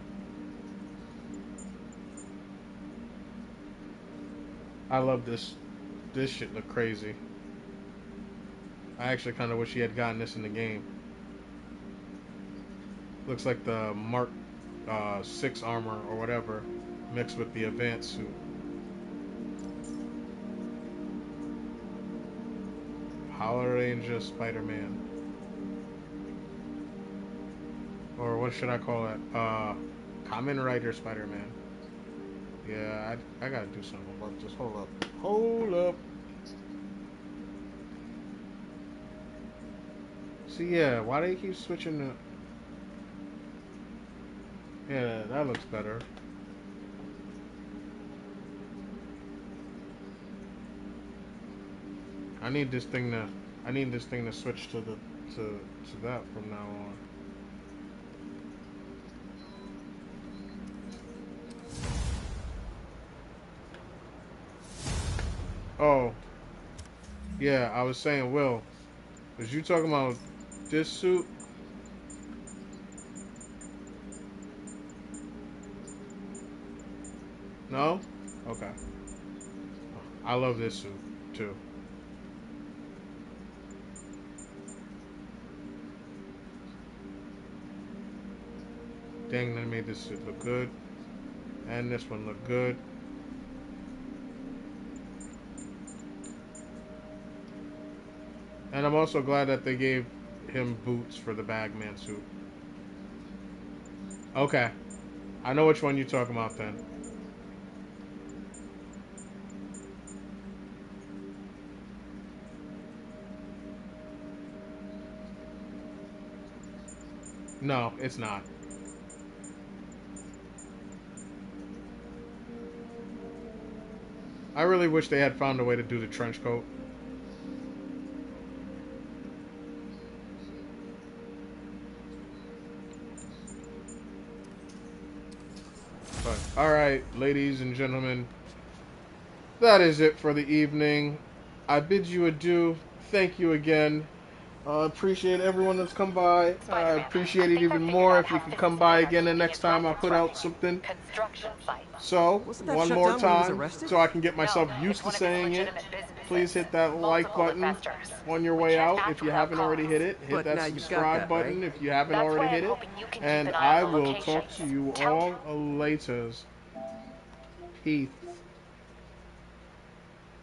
I love this. This shit look crazy. I actually kind of wish he had gotten this in the game. Looks like the Mark 6 armor or whatever mixed with the advanced suit. Power Ranger Spider-Man. Or what should I call it? Kamen Rider Spider-Man. Yeah, I gotta do something about this. Hold up. Hold up. See, yeah, why do they keep switching the... Yeah, that looks better. I need this thing to switch to the to that from now on. Oh, yeah, I was saying, Will, was you talking about this suit? No? Okay. I love this suit, too. Dang, they made this suit look good. And this one look good. And I'm also glad that they gave him boots for the Bagman suit. Okay. I know which one you're talking about then. No, it's not. I really wish they had found a way to do the trench coat. But, alright, ladies and gentlemen, that is it for the evening. I bid you adieu. Thank you again. Appreciate everyone that's come by. I appreciate it even more if you could come by again the next time I put out something. So, one more time, so I can get myself used to saying it. Please hit that like button on your way out if you haven't already hit it. Hit that subscribe button if you haven't already hit it. And I will talk to you all later. Peace.